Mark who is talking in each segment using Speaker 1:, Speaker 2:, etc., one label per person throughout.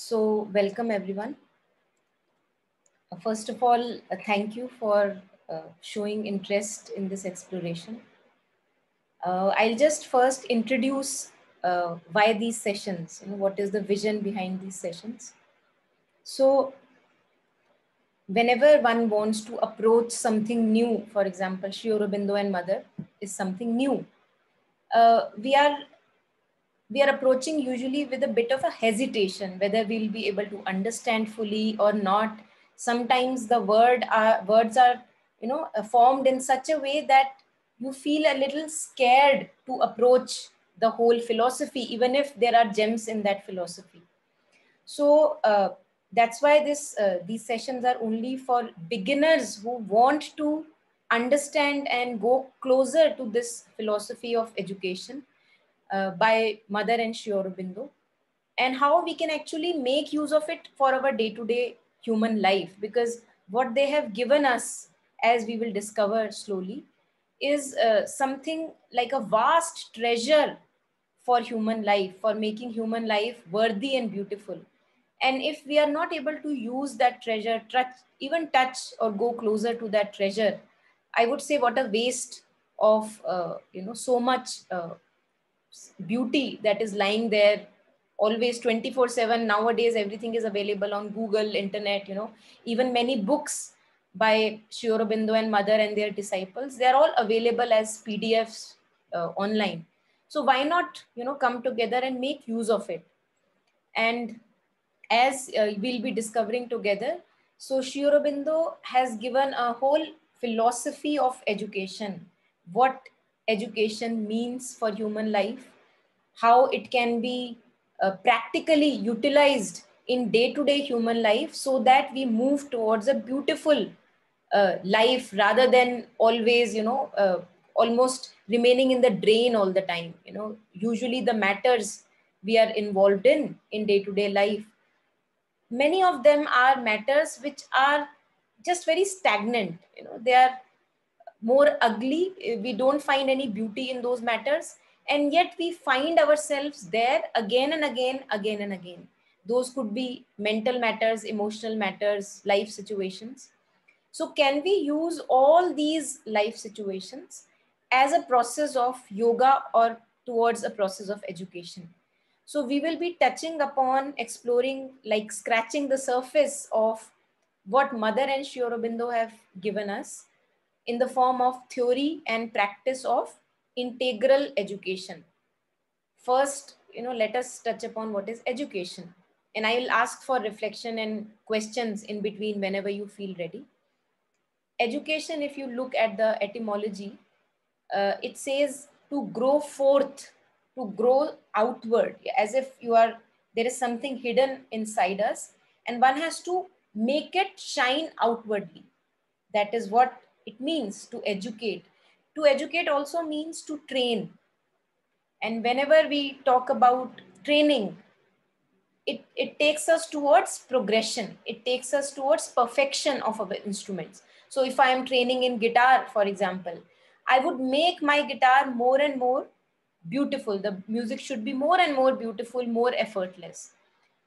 Speaker 1: So welcome everyone. First of all, thank you for showing interest in this exploration. I'll just first introduce why these sessions, what is the vision behind these sessions. So whenever one wants to approach something new, for example, Sri Aurobindo and Mother is something new. We are approaching usually with a bit of a hesitation whether we'll be able to understand fully or not. Sometimes the words are formed in such a way that you feel a little scared to approach the whole philosophy, even if there are gems in that philosophy. So that's why these sessions are only for beginners who want to understand and go closer to this philosophy of education by Mother and Sri Aurobindo, and how we can actually make use of it for our day-to-day human life. Because what they have given us, as we will discover slowly, is something like a vast treasure for human life, for making human life worthy and beautiful. And if we are not able to use that treasure, even touch or go closer to that treasure, I would say what a waste of so much beauty that is lying there always 24/7. Nowadays everything is available on Google, internet, even many books by Sri Aurobindo and Mother and their disciples, they are all available as PDFs online. So why not come together and make use of it? And as we'll be discovering together, so Sri Aurobindo has given a whole philosophy of education, what education means for human life, how it can be practically utilized in day-to-day human life, so that we move towards a beautiful life rather than always almost remaining in the drain all the time. Usually the matters we are involved in day-to-day life, many of them are matters which are just very stagnant. They are more ugly. We don't find any beauty in those matters, and yet we find ourselves there again and again, again and again. Those could be mental matters, emotional matters, life situations. So can we use all these life situations as a process of yoga or towards a process of education? So we will be touching upon, exploring, like scratching the surface of what Mother and Sri Aurobindo have given us in the form of theory and practice of integral education. First, let us touch upon what is education. And I will ask for reflection and questions in between whenever you feel ready. Education, if you look at the etymology, it says to grow forth, to grow outward, as if there is something hidden inside us and one has to make it shine outwardly. That is what it means to educate. To educate also means to train. And whenever we talk about training, it takes us towards progression. It takes us towards perfection of our instruments. So if I am training in guitar, for example, I would make my guitar more and more beautiful. The music should be more and more beautiful, more effortless.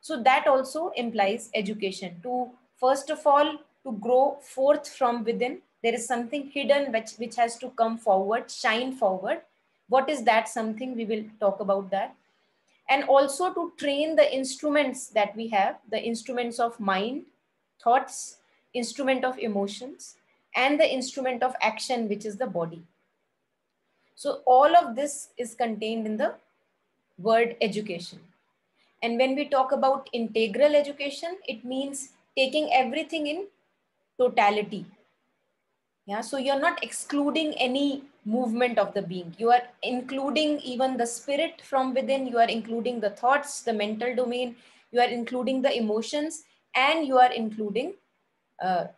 Speaker 1: So that also implies education. To first of all, to grow forth from within, there is something hidden which has to come forward, shine forward. What is that something? We will talk about that. And also to train the instruments that we have, the instruments of mind, thoughts, instrument of emotions, and the instrument of action, which is the body. So all of this is contained in the word education. And when we talk about integral education, it means taking everything in totality. Yeah, so you're not excluding any movement of the being. You are including even the spirit from within. You are including the thoughts, the mental domain. You are including the emotions, and you are including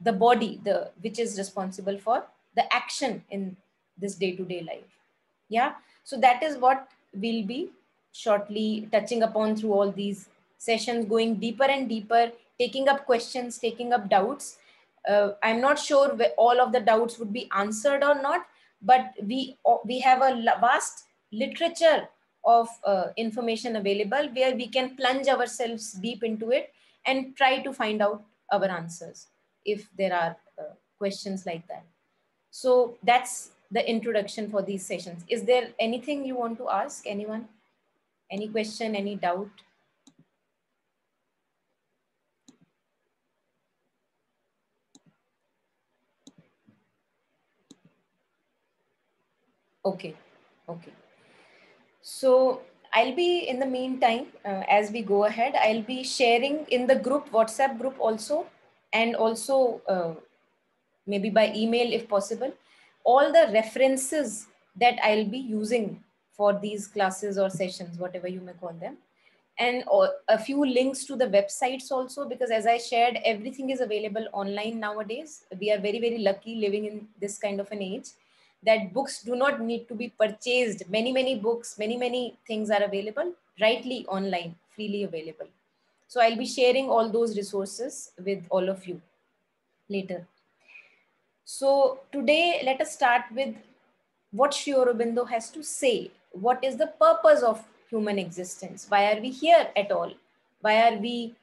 Speaker 1: the body, which is responsible for the action in this day-to-day life. Yeah, so that is what we'll be shortly touching upon through all these sessions, going deeper and deeper, taking up questions, taking up doubts. I'm not sure all of the doubts would be answered or not, but we have a vast literature of information available where we can plunge ourselves deep into it and try to find out our answers if there are questions like that. So that's the introduction for these sessions. Is there anything you want to ask anyone? Any question, any doubt? Okay, okay. So I'll be, in the meantime, as we go ahead, I'll be sharing in the group, WhatsApp group also, and also maybe by email if possible, all the references that I'll be using for these classes or sessions, whatever you may call them. And a few links to the websites also, because as I shared, everything is available online nowadays. We are very, very lucky living in this kind of an age that books do not need to be purchased. Many, many books, many, many things are available rightly online, freely available. So I'll be sharing all those resources with all of you later. So today, let us start with what Sri Aurobindo has to say. What is the purpose of human existence? Why are we here at all? Why are we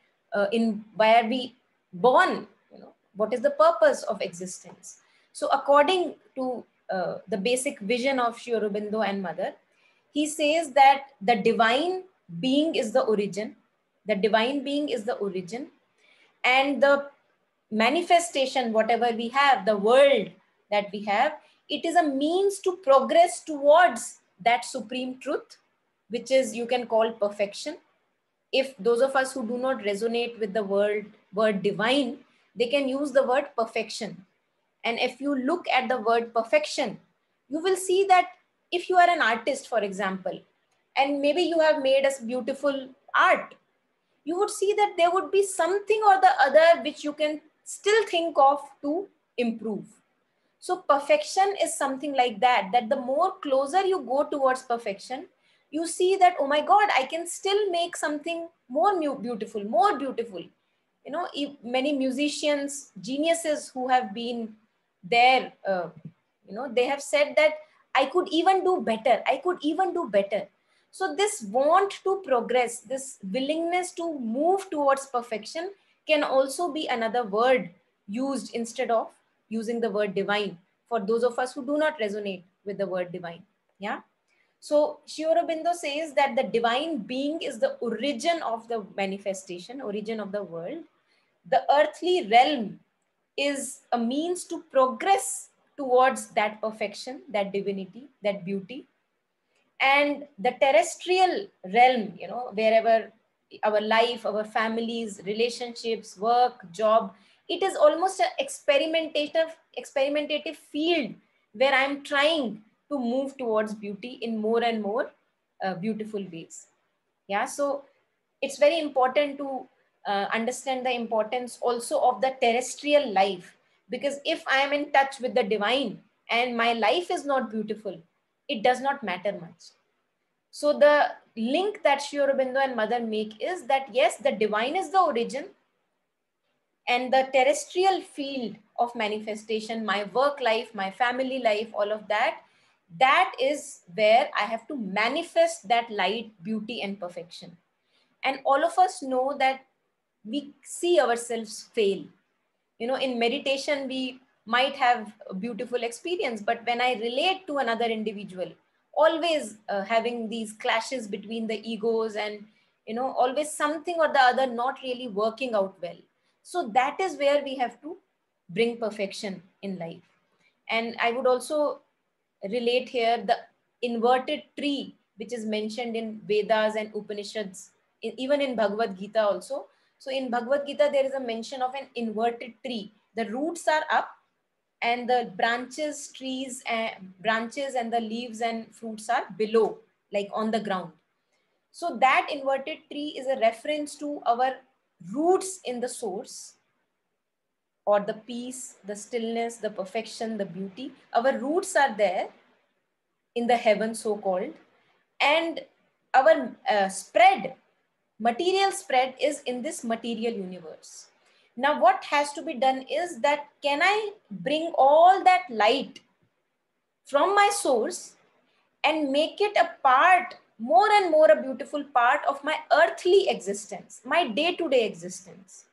Speaker 1: Why are we born? You know, what is the purpose of existence? So, according to the basic vision of Sri Aurobindo and Mother, he says that the divine being is the origin. The divine being is the origin, and the manifestation, whatever we have, the world that we have, it is a means to progress towards that supreme truth, which is, you can call, perfection. If those of us who do not resonate with the word divine, they can use the word perfection. And if you look at the word perfection, you will see that if you are an artist, for example, and maybe you have made a beautiful art, you would see that there would be something or the other which you can still think of to improve. So perfection is something like that, that the more closer you go towards perfection, you see that, oh my God, I can still make something more beautiful, more beautiful. You know, many musicians, geniuses who have been there, you know, they have said that I could even do better. I could even do better. So this want to progress, this willingness to move towards perfection can also be another word used instead of using the word divine for those of us who do not resonate with the word divine. Yeah. So Sri Aurobindo says that the divine being is the origin of the manifestation, origin of the world. The earthly realm is a means to progress towards that perfection, that divinity, that beauty. And the terrestrial realm, you know, wherever our life, our families, relationships, work, job, it is almost an experimentative field where I'm trying to move towards beauty in more and more beautiful ways. Yeah, so it's very important to understand the importance also of the terrestrial life, because if I am in touch with the divine and my life is not beautiful, it does not matter much. So the link that Sri Aurobindo and Mother make is that yes, the divine is the origin, and the terrestrial field of manifestation, my work life, my family life, all of that, that is where I have to manifest that light, beauty, and perfection. And all of us know that we see ourselves fail. You know, in meditation, we might have a beautiful experience, but when I relate to another individual, always having these clashes between the egos, and, you know, always something or the other not really working out well. So that is where we have to bring perfection in life. And I would also relate here the inverted tree, which is mentioned in Vedas and Upanishads, even in Bhagavad Gita also. So in Bhagavad Gita, there is a mention of an inverted tree. The roots are up and the branches, branches and the leaves and fruits are below, like on the ground. So that inverted tree is a reference to our roots in the source, or the peace, the stillness, the perfection, the beauty. Our roots are there in the heaven, so called, and our material spread is in this material universe. Now what has to be done is that, can I bring all that light from my source and make it a part more and more a beautiful part of my earthly existence, my day-to-day existence.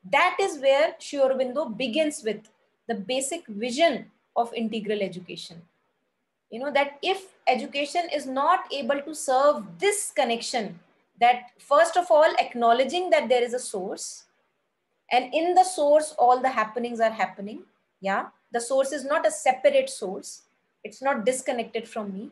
Speaker 1: That is where Sri Aurobindo begins with the basic vision of integral education. You know, that if education is not able to serve this connection, that first of all, acknowledging that there is a source, and in the source, all the happenings are happening. Yeah. The source is not a separate source. It's not disconnected from me.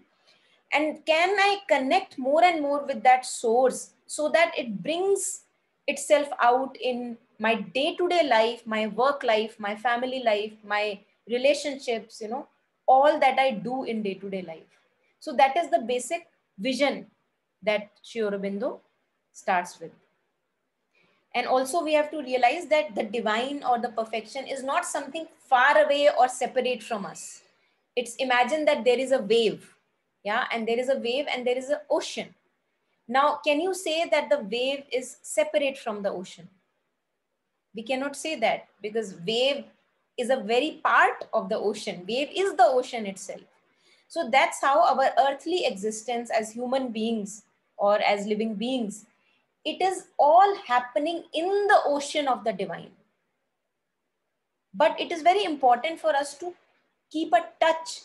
Speaker 1: And can I connect more and more with that source so that it brings itself out in my day-to-day life, my work life, my family life, my relationships, you know, all that I do in day-to-day life. So that is the basic vision that Sri Aurobindo starts with. And also we have to realize that the divine or the perfection is not something far away or separate from us. It's imagine that there is a wave. Yeah. And there is a wave and there is an ocean. Now, can you say that the wave is separate from the ocean? We cannot say that, because wave is a very part of the ocean. Wave is the ocean itself. So that's how our earthly existence as human beings or as living beings, it is all happening in the ocean of the divine. But it is very important for us to keep a touch,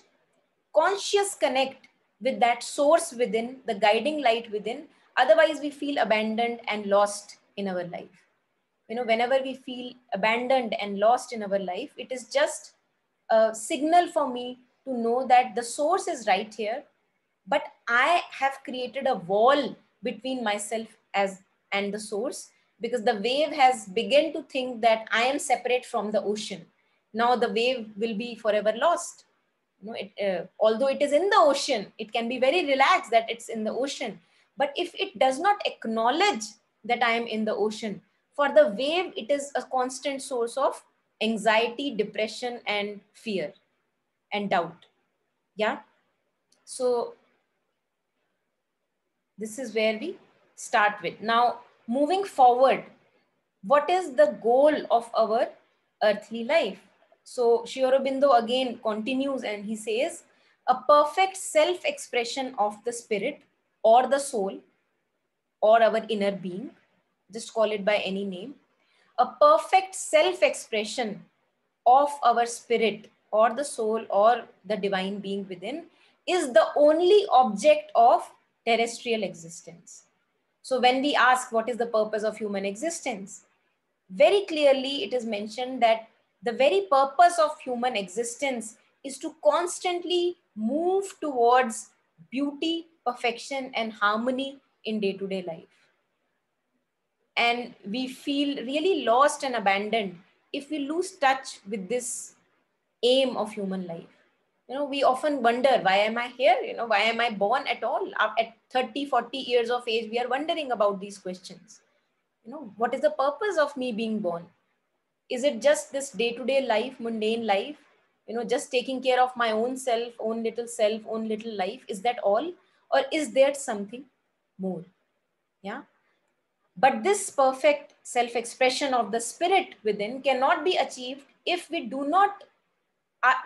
Speaker 1: conscious connect with that source within, the guiding light within. Otherwise, we feel abandoned and lost in our life. You know, whenever we feel abandoned and lost in our life, it is just a signal for me to know that the source is right here, but I have created a wall between myself as and the source, because the wave has begun to think that I am separate from the ocean. Now the wave will be forever lost. You know, although it is in the ocean, it can be very relaxed that it's in the ocean. But if it does not acknowledge that I am in the ocean, for the wave, it is a constant source of anxiety, depression, and fear and doubt. Yeah. So this is where we start with. Now, moving forward, what is the goal of our earthly life? So Sri Aurobindo again continues and he says, a perfect self-expression of the spirit or the soul or our inner being, just call it by any name, a perfect self-expression of our spirit or the soul or the divine being within is the only object of terrestrial existence. So when we ask what is the purpose of human existence, very clearly it is mentioned that the very purpose of human existence is to constantly move towards beauty, perfection, and harmony in day-to-day life. And we feel really lost and abandoned if we lose touch with this aim of human life. You know, we often wonder, why am I here? You know, why am I born at all? At 30, 40 years of age, we are wondering about these questions. You know, what is the purpose of me being born? Is it just this day-to-day life, mundane life? You know, just taking care of my own self, own little life? Is that all? Or is there something more? Yeah. But this perfect self-expression of the spirit within cannot be achieved if we do not,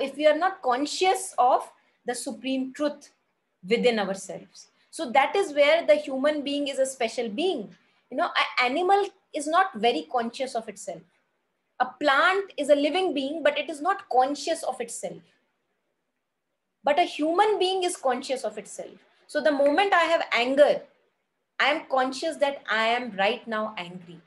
Speaker 1: if we are not conscious of the supreme truth within ourselves. So that is where the human being is a special being. You know, an animal is not very conscious of itself. A plant is a living being, but it is not conscious of itself. But a human being is conscious of itself. So the moment I have anger, I am conscious that I am right now angry.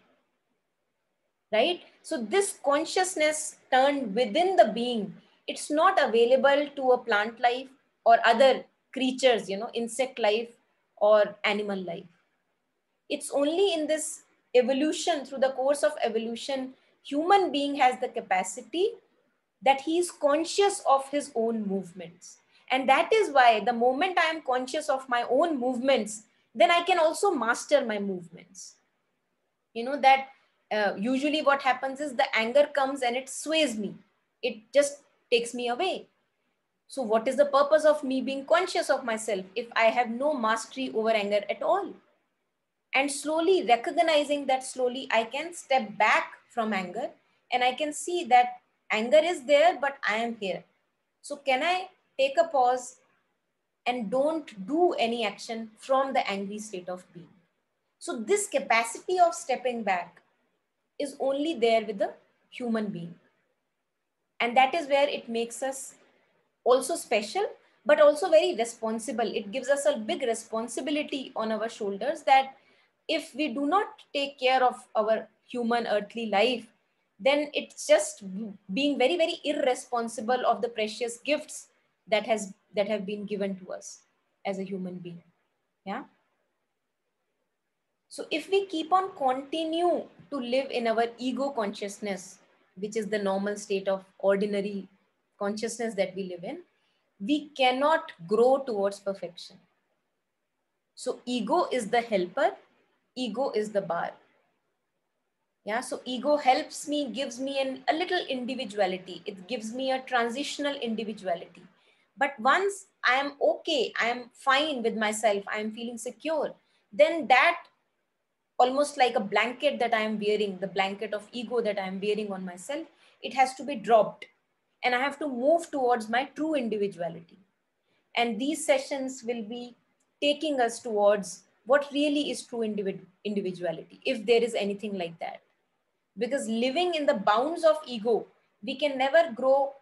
Speaker 1: Right? So this consciousness turned within the being, it's not available to a plant life or other creatures, you know, insect life or animal life. It's only in this evolution, through the course of evolution, human being has the capacity that he is conscious of his own movements. And that is why the moment I am conscious of my own movements, then I can also master my movements. You know, that usually what happens is the anger comes and it sways me. It just takes me away. So what is the purpose of me being conscious of myself if I have no mastery over anger at all? And slowly recognizing that, slowly I can step back from anger and I can see that anger is there, but I am here. So can I take a pause and don't do any action from the angry state of being. So this capacity of stepping back is only there with the human being. And that is where it makes us also special, but also very responsible. It gives us a big responsibility on our shoulders that if we do not take care of our human earthly life, then it's just being very, very irresponsible of the precious gifts that have been given to us as a human being. Yeah. So if we keep on continue to live in our ego consciousness, which is the normal state of ordinary consciousness that we live in, we cannot grow towards perfection. So ego is the helper, ego is the bar. Yeah, so ego helps me, gives me a little individuality. It gives me a transitional individuality. But once I am okay, I am fine with myself, I am feeling secure, then that almost like a blanket that I am wearing, the blanket of ego that I am wearing on myself, it has to be dropped. And I have to move towards my true individuality. And these sessions will be taking us towards what really is true individuality, if there is anything like that. Because living in the bounds of ego, we can never grow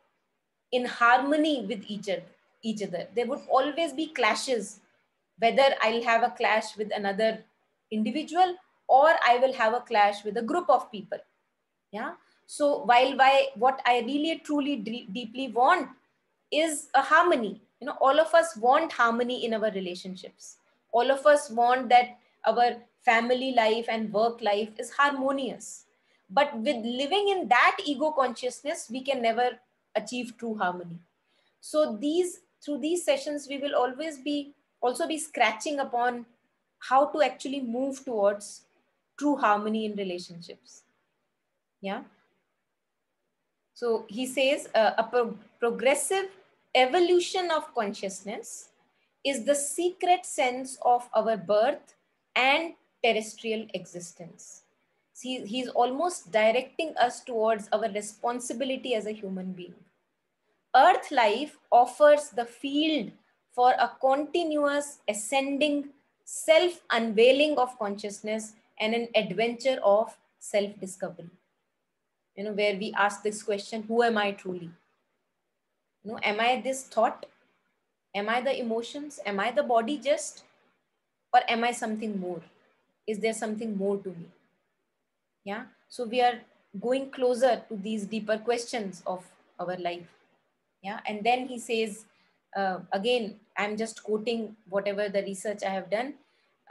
Speaker 1: in harmony with each other. There would always be clashes, whether I'll have a clash with another individual or I will have a clash with a group of people. Yeah. So while what I really truly deeply want is a harmony. You know, all of us want harmony in our relationships. All of us want that our family life and work life is harmonious. But with living in that ego consciousness, we can never achieve true harmony. So through these sessions, we will always be also be scratching upon how to actually move towards true harmony in relationships. Yeah. So he says a progressive evolution of consciousness is the secret sense of our birth and terrestrial existence. See, he's almost directing us towards our responsibility as a human being. Earth life offers the field for a continuous ascending self-unveiling of consciousness and an adventure of self-discovery. You know, where we ask this question, who am I truly? You know, am I this thought? Am I the emotions? Am I the body just? Or am I something more? Is there something more to me? Yeah. So we are going closer to these deeper questions of our life. Yeah. And then he says, again, I'm just quoting whatever the research I have done.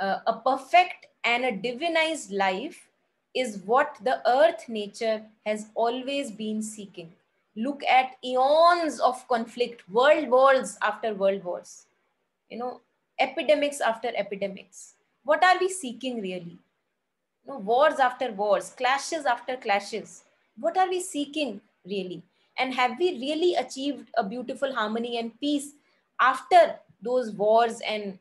Speaker 1: A perfect and a divinized life is what the earth nature has always been seeking. Look at eons of conflict, world wars after world wars, you know, epidemics after epidemics. What are we seeking really? You know, wars after wars, clashes after clashes. What are we seeking really? And have we really achieved a beautiful harmony and peace after those wars and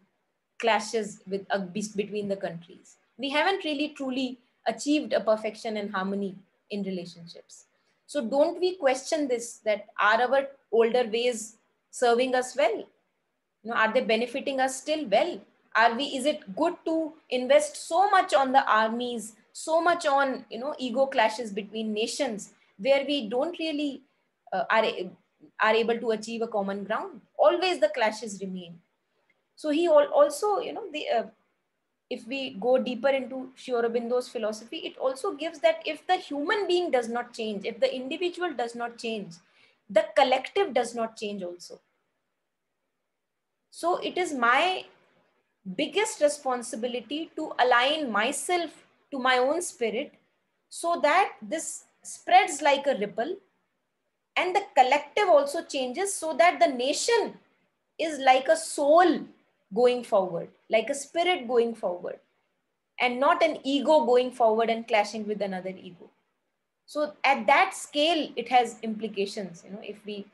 Speaker 1: clashes with between the countries? We haven't really truly achieved a perfection and harmony in relationships. So don't we question this, that are our older ways serving us well? You know, are they benefiting us still well? Are we, is it good to invest so much on the armies, so much on, you know, ego clashes between nations, where we don't really are able to achieve a common ground? Always the clashes remain. So he also, you know, if we go deeper into Sri Aurobindo's philosophy, it also gives that if the human being does not change, if the individual does not change, the collective does not change also. So it is my biggest responsibility to align myself to my own spirit so that this spreads like a ripple and the collective also changes, so that the nation is like a soul going forward, like a spirit going forward, and not an ego going forward and clashing with another ego. So at that scale, it has implications. You know, if we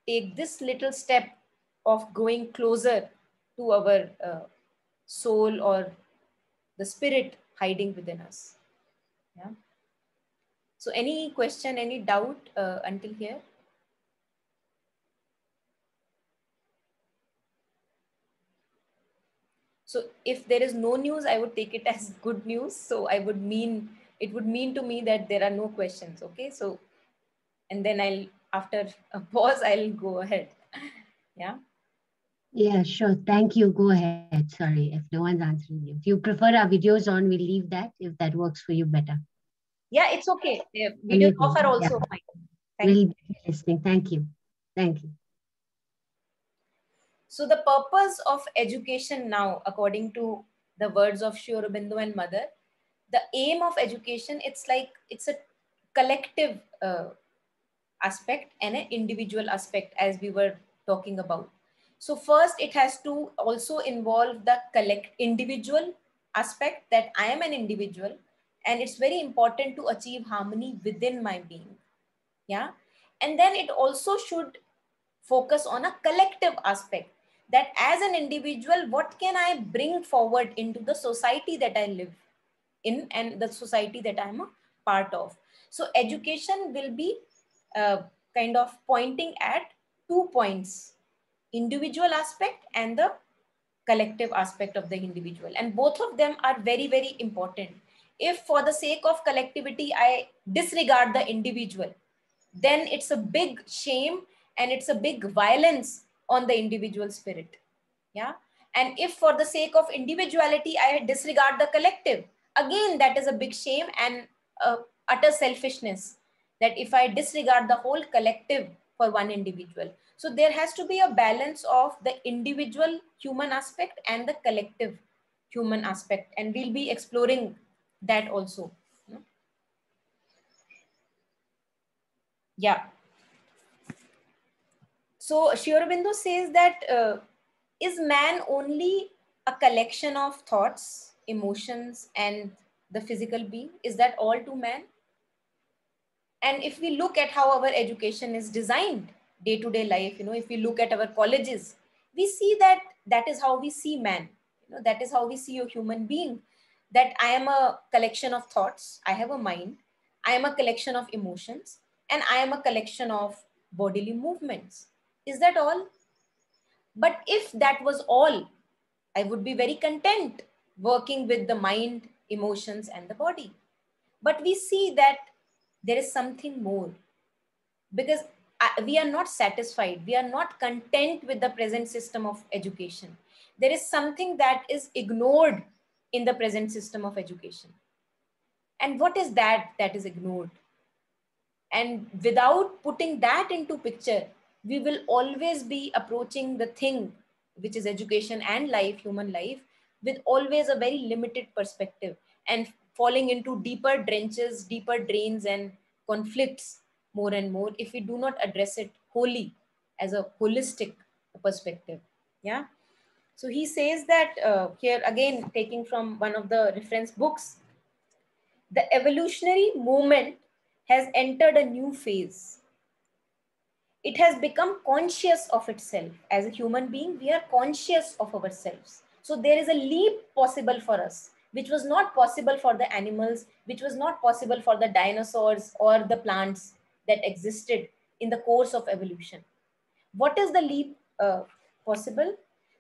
Speaker 1: take this little step of going closer to our soul or the spirit hiding within us. Yeah. So any question, any doubt until here? So if there is no news, I would take it as good news. So it would mean to me that there are no questions. Okay. So, and then after a pause, I'll go ahead. Yeah.
Speaker 2: Yeah, sure. Thank you. Go ahead. Sorry if no one's answering you. If you prefer our videos on, we'll leave that if that works for you better.
Speaker 1: Yeah, it's okay. The videos off are
Speaker 2: Anything. Yeah.
Speaker 1: also fine. Thank
Speaker 2: We'll
Speaker 1: you.
Speaker 2: be listening. Thank you. Thank you.
Speaker 1: So the purpose of education now, according to the words of Sri Aurobindo and Mother, the aim of education, it's a collective aspect and an individual aspect, as we were talking about. So first, it has to also involve the individual aspect, that I am an individual, and it's very important to achieve harmony within my being. Yeah. And then it also should focus on a collective aspect, that as an individual, what can I bring forward into the society that I live in and the society that I'm a part of. So education will be uh, kind of pointing at 2 points: individual aspect and the collective aspect of the individual, and both of them are very, very important. If for the sake of collectivity I disregard the individual, then it's a big shame and it's a big violence on the individual spirit. Yeah. And if for the sake of individuality I disregard the collective, again that is a big shame and utter selfishness, that if I disregard the whole collective for one individual. So there has to be a balance of the individual human aspect and the collective human aspect, and we'll be exploring that also. Yeah. So Sri Aurobindo says that is man only a collection of thoughts, emotions, and the physical being? Is that all to man? And if we look at how our education is designed, day-to-day life, if we look at our colleges, we see that that is how we see man. That is how we see a human being. That I am a collection of thoughts. I have a mind. I am a collection of emotions, and I am a collection of bodily movements. Is that all? But if that was all, I would be very content working with the mind, emotions, and the body. But we see that there is something more, because we are not satisfied. We are not content with the present system of education. There is something that is ignored in the present system of education. And what is that is ignored? And without putting that into picture, we will always be approaching the thing, which is education and life, human life, with always a very limited perspective, and falling into deeper drenches, deeper drains, and conflicts more and more, if we do not address it wholly as a holistic perspective. Yeah. So he says that here again, taking from one of the reference books, the evolutionary movement has entered a new phase. It has become conscious of itself. As a human being, we are conscious of ourselves. So there is a leap possible for us, which was not possible for the animals, which was not possible for the dinosaurs or the plants that existed in the course of evolution. What is the leap possible?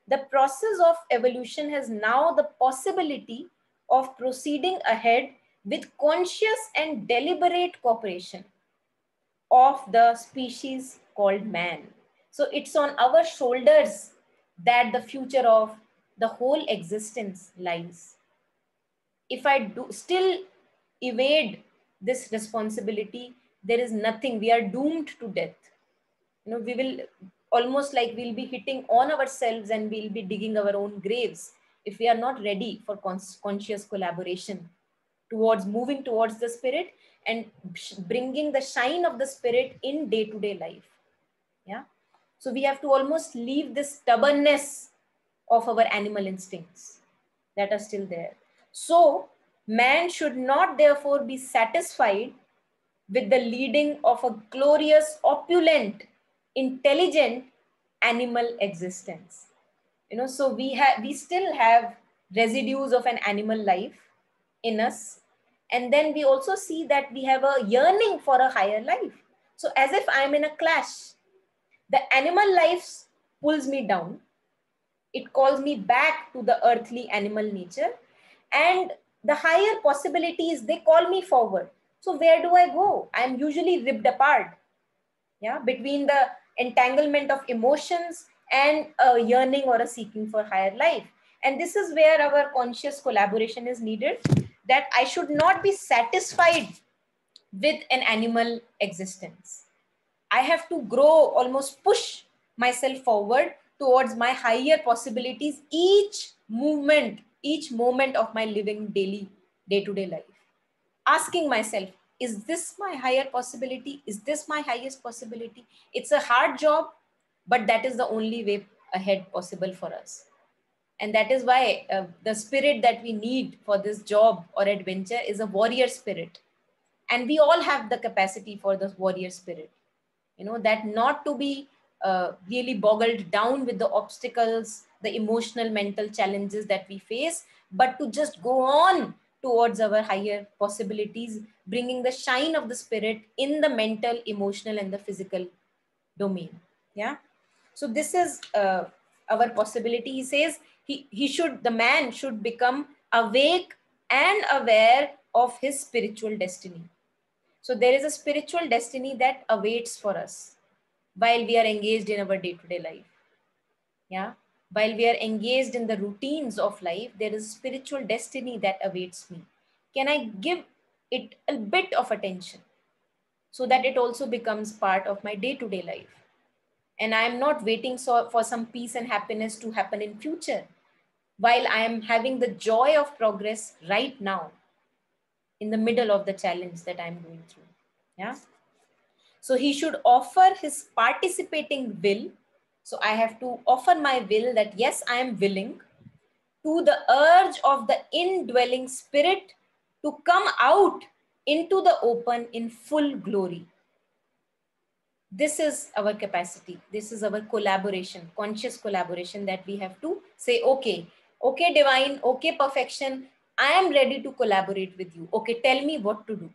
Speaker 1: The process of evolution has now the possibility of proceeding ahead with conscious and deliberate cooperation of the species called man. So it's on our shoulders that the future of the whole existence lies. If I do still evade this responsibility, there is nothing. We are doomed to death. We will almost like we'll be hitting on ourselves and we'll be digging our own graves if we are not ready for conscious collaboration towards moving towards the spirit and bringing the shine of the spirit in day-to-day life. Yeah. So we have to almost leave this stubbornness of our animal instincts that are still there. So man should not therefore be satisfied with the leading of a glorious, opulent, intelligent animal existence. So we still have residues of an animal life in us. And then we also see that we have a yearning for a higher life. So as if I'm in a clash, the animal life pulls me down. It calls me back to the earthly animal nature. And the higher possibilities, they call me forward. So where do I go? I'm usually ripped apart, yeah, between the entanglement of emotions and a yearning or a seeking for higher life. And this is where our conscious collaboration is needed, that I should not be satisfied with an animal existence. I have to grow, almost push myself forward towards my higher possibilities each moment of my living daily, day-to-day life. Asking myself, is this my higher possibility? Is this my highest possibility? It's a hard job, but that is the only way ahead possible for us. And that is why the spirit that we need for this job or adventure is a warrior spirit. And we all have the capacity for the warrior spirit, that not to be really boggled down with the obstacles, the emotional mental challenges that we face, but to just go on towards our higher possibilities, bringing the shine of the spirit in the mental, emotional, and the physical domain. Yeah. So this is our possibility. He says the man should become awake and aware of his spiritual destiny. So there is a spiritual destiny that awaits for us while we are engaged in our day-to-day life. Yeah. While we are engaged in the routines of life, there is spiritual destiny that awaits me. Can I give it a bit of attention so that it also becomes part of my day-to-day life? And I am not waiting for some peace and happiness to happen in future, while I am having the joy of progress right now in the middle of the challenge that I'm going through. Yeah. So he should offer his participating will. So I have to offer my will that yes, I am willing to the urge of the indwelling spirit to come out into the open in full glory. This is our capacity. This is our collaboration, conscious collaboration, that we have to say, okay, divine, okay, perfection, I am ready to collaborate with you. Okay, tell me what to do.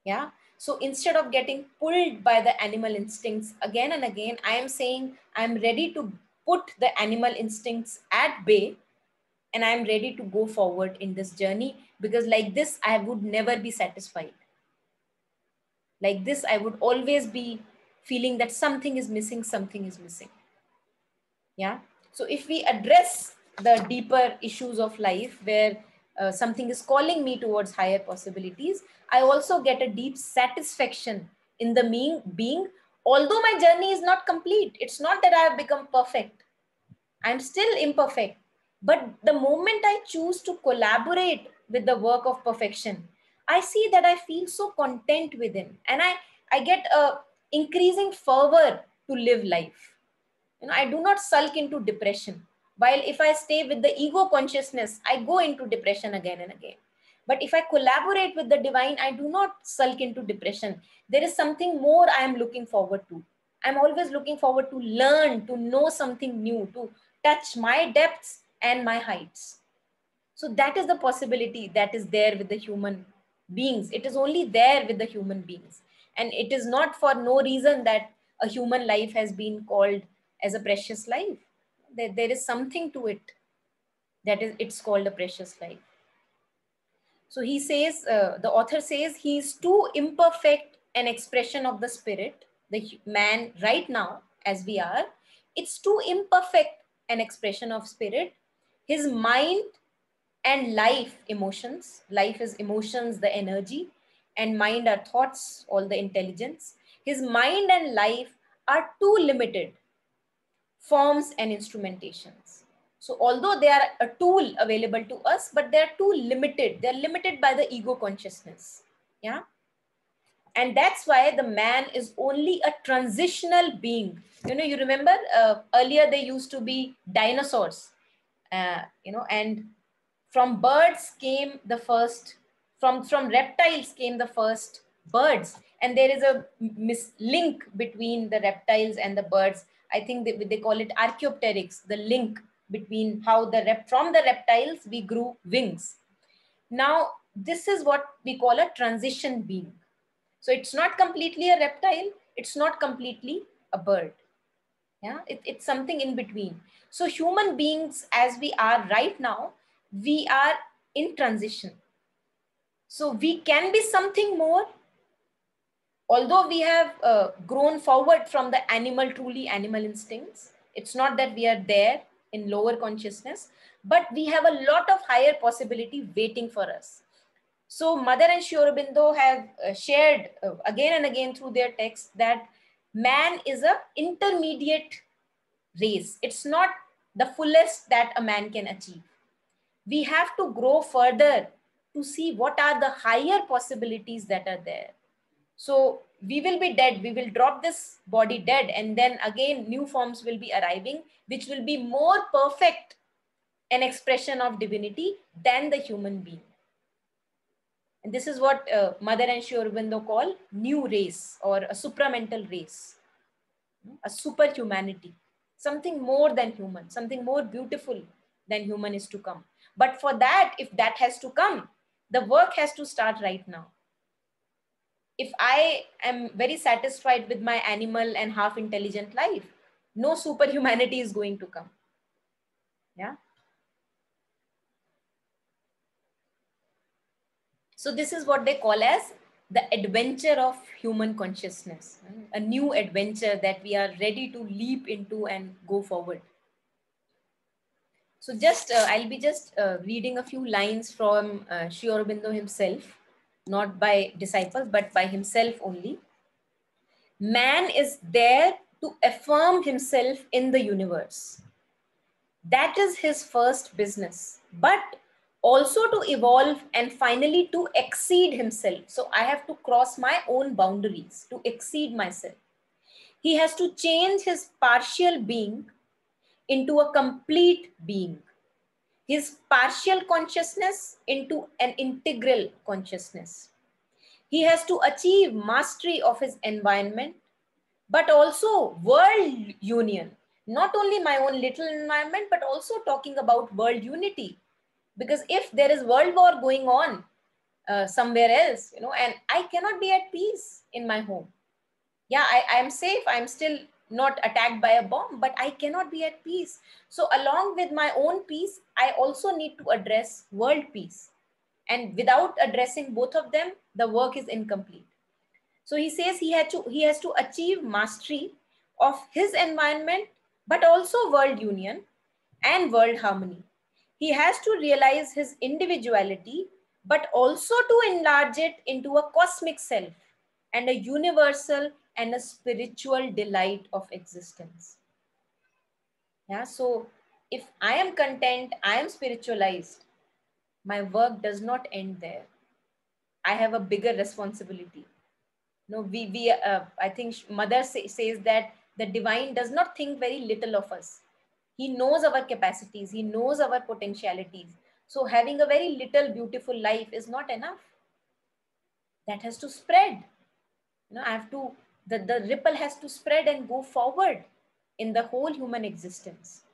Speaker 1: Yeah. So instead of getting pulled by the animal instincts again and again, I am saying I'm ready to put the animal instincts at bay, and I'm ready to go forward in this journey, because like this, I would never be satisfied. Like this, I would always be feeling that something is missing, something is missing. Yeah. So if we address the deeper issues of life where something is calling me towards higher possibilities, I also get a deep satisfaction in the being, although my journey is not complete. It's not that I have become perfect. I'm still imperfect. But the moment I choose to collaborate with the work of perfection, I see that I feel so content within, and I get a increasing fervor to live life. I do not sulk into depression. While if I stay with the ego consciousness, I go into depression again and again. But if I collaborate with the divine, I do not sulk into depression. There is something more I am looking forward to. I'm always looking forward to learn, to know something new, to touch my depths and my heights. So that is the possibility that is there with the human beings. It is only there with the human beings. And it is not for no reason that a human life has been called as a precious life. There is something to it, that is, it's called a precious life. So he says, the author says, he is too imperfect an expression of the spirit, the man right now, as we are. It's too imperfect an expression of spirit. His mind and life, emotions. Life is emotions, the energy, and mind are thoughts, all the intelligence. His mind and life are too limited forms and instrumentations. So although they are a tool available to us, but they're too limited. They're limited by the ego consciousness. Yeah. And that's why the man is only a transitional being. You remember earlier they used to be dinosaurs, and from birds came the first, from reptiles came the first birds. And there is a link between the reptiles and the birds. I think they call it archaeopteryx, the link between how from the reptiles we grew wings. Now, this is what we call a transition being. So it's not completely a reptile, it's not completely a bird. Yeah, it's something in between. So human beings, as we are right now, we are in transition. So we can be something more, although we have grown forward from the animal, truly animal instincts. It's not that we are there in lower consciousness, but we have a lot of higher possibility waiting for us. So Mother and Sri Aurobindo have shared again and again through their text that man is a intermediate race. It's not the fullest that a man can achieve. We have to grow further to see what are the higher possibilities that are there. So we will be dead, we will drop this body dead, and then again new forms will be arriving, which will be more perfect an expression of divinity than the human being. And this is what Mother and Sri Aurobindo call new race or a supramental race, a super humanity, something more than human, something more beautiful than human is to come. But for that, if that has to come, the work has to start right now. If I am very satisfied with my animal and half intelligent life, no superhumanity is going to come. Yeah. So this is what they call as the adventure of human consciousness, a new adventure that we are ready to leap into and go forward. So just, I'll be just reading a few lines from Sri Aurobindo himself, not by disciples, but by himself only. Man is there to affirm himself in the universe. That is his first business, but also to evolve and finally to exceed himself. So I have to cross my own boundaries to exceed myself. He has to change his partial being into a complete being, his partial consciousness into an integral consciousness. He has to achieve mastery of his environment, but also world union. Not only my own little environment, but also talking about world unity. Because if there is world war going on somewhere else, and I cannot be at peace in my home. Yeah, I am safe. I'm still not attacked by a bomb, but I cannot be at peace. So along with my own peace, I also need to address world peace. And without addressing both of them, the work is incomplete. So he says he has to achieve mastery of his environment, but also world union and world harmony. He has to realize his individuality, but also to enlarge it into a cosmic self and a universal and a spiritual delight of existence. Yeah, so if I am content, I am spiritualized, my work does not end there. I have a bigger responsibility. No, I think Mother says that the divine does not think very little of us. He knows our capacities, he knows our potentialities. So having a very little beautiful life is not enough. That has to spread. I have to, the ripple has to spread and go forward in the whole human existence.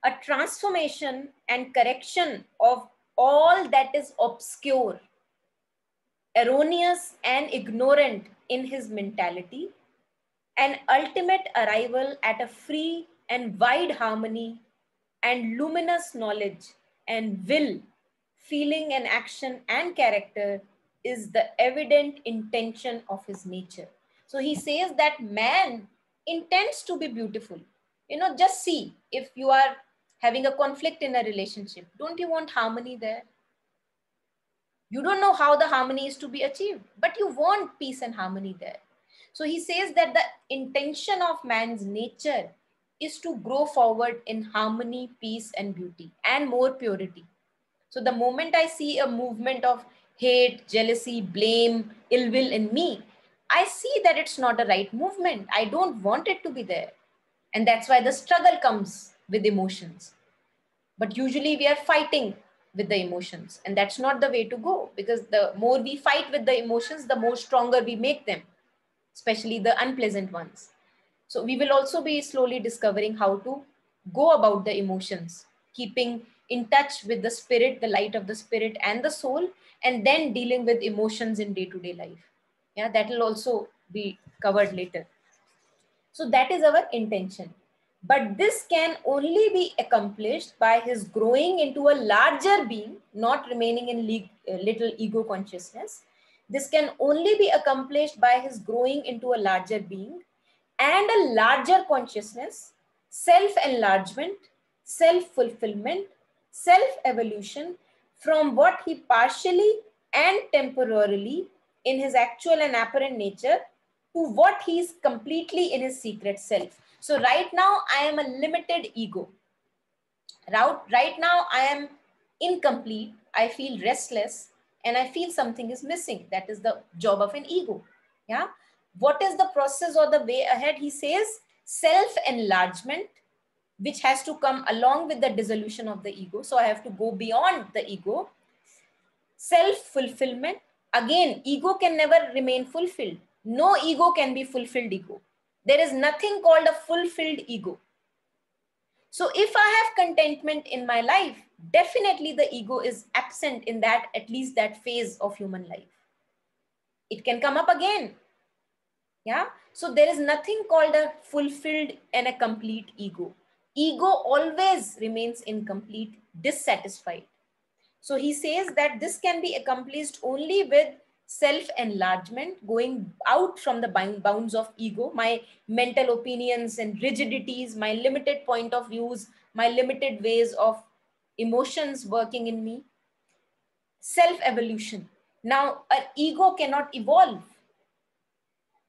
Speaker 1: A transformation and correction of all that is obscure, erroneous and ignorant in his mentality, an ultimate arrival at a free and wide harmony and luminous knowledge and will, feeling and action and character is the evident intention of his nature. So he says that man intends to be beautiful. Just see, if you are having a conflict in a relationship, don't you want harmony there? You don't know how the harmony is to be achieved, but you want peace and harmony there. So he says that the intention of man's nature is to grow forward in harmony, peace, and beauty, and more purity. So the moment I see a movement of hate, jealousy, blame, ill will in me, I see that it's not a right movement. I don't want it to be there. And that's why the struggle comes with emotions. But usually we are fighting with the emotions, and that's not the way to go, because the more we fight with the emotions, the more stronger we make them, especially the unpleasant ones. So we will also be slowly discovering how to go about the emotions, keeping in touch with the spirit, the light of the spirit and the soul, and then dealing with emotions in day-to-day life. Yeah, that will also be covered later. So that is our intention. But this can only be accomplished by his growing into a larger being, not remaining in little ego consciousness. This can only be accomplished by his growing into a larger being and a larger consciousness, self-enlargement, self-fulfillment, self-evolution from what he partially and temporarily in his actual and apparent nature to what he is completely in his secret self. So right now I am a limited ego. Right now I am incomplete. I feel restless and I feel something is missing. That is the job of an ego. Yeah. What is the process or the way ahead? He says self-enlargement, which has to come along with the dissolution of the ego. So I have to go beyond the ego. Self-fulfillment. Again, ego can never remain fulfilled. No ego can be fulfilled ego. There is nothing called a fulfilled ego. So if I have contentment in my life, definitely the ego is absent in that, at least that phase of human life. It can come up again. Yeah. So there is nothing called a fulfilled and a complete ego. Ego always remains incomplete, dissatisfied. So he says that this can be accomplished only with self-enlargement, going out from the bounds of ego, my mental opinions and rigidities, my limited point of views, my limited ways of emotions working in me. Self-evolution. Now, an ego cannot evolve.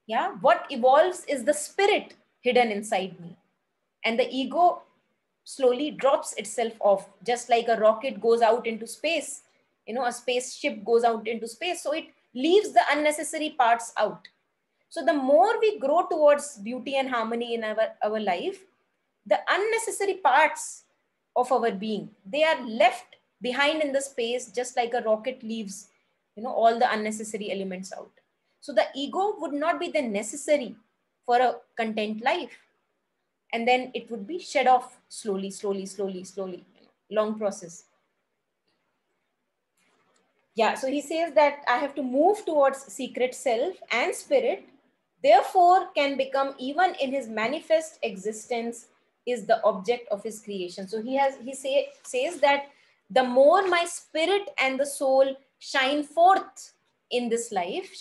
Speaker 1: Yeah, what evolves is the spirit hidden inside me. And the ego slowly drops itself off, just like a rocket goes out into space. You know, a spaceship goes out into space. So it leaves the unnecessary parts out. So the more we grow towards beauty and harmony in our life, the unnecessary parts of our being, they are left behind in the space, just like a rocket leaves, you know, all the unnecessary elements out. So the ego would not be then necessary for a content life. And then it would be shed off slowly, slowly, slowly, slowly, you know, long process. Yeah, so he says that I have to move towards secret self and spirit, therefore can become even in his manifest existence is the object of his creation. So says that the more my spirit and the soul shines forth in this life,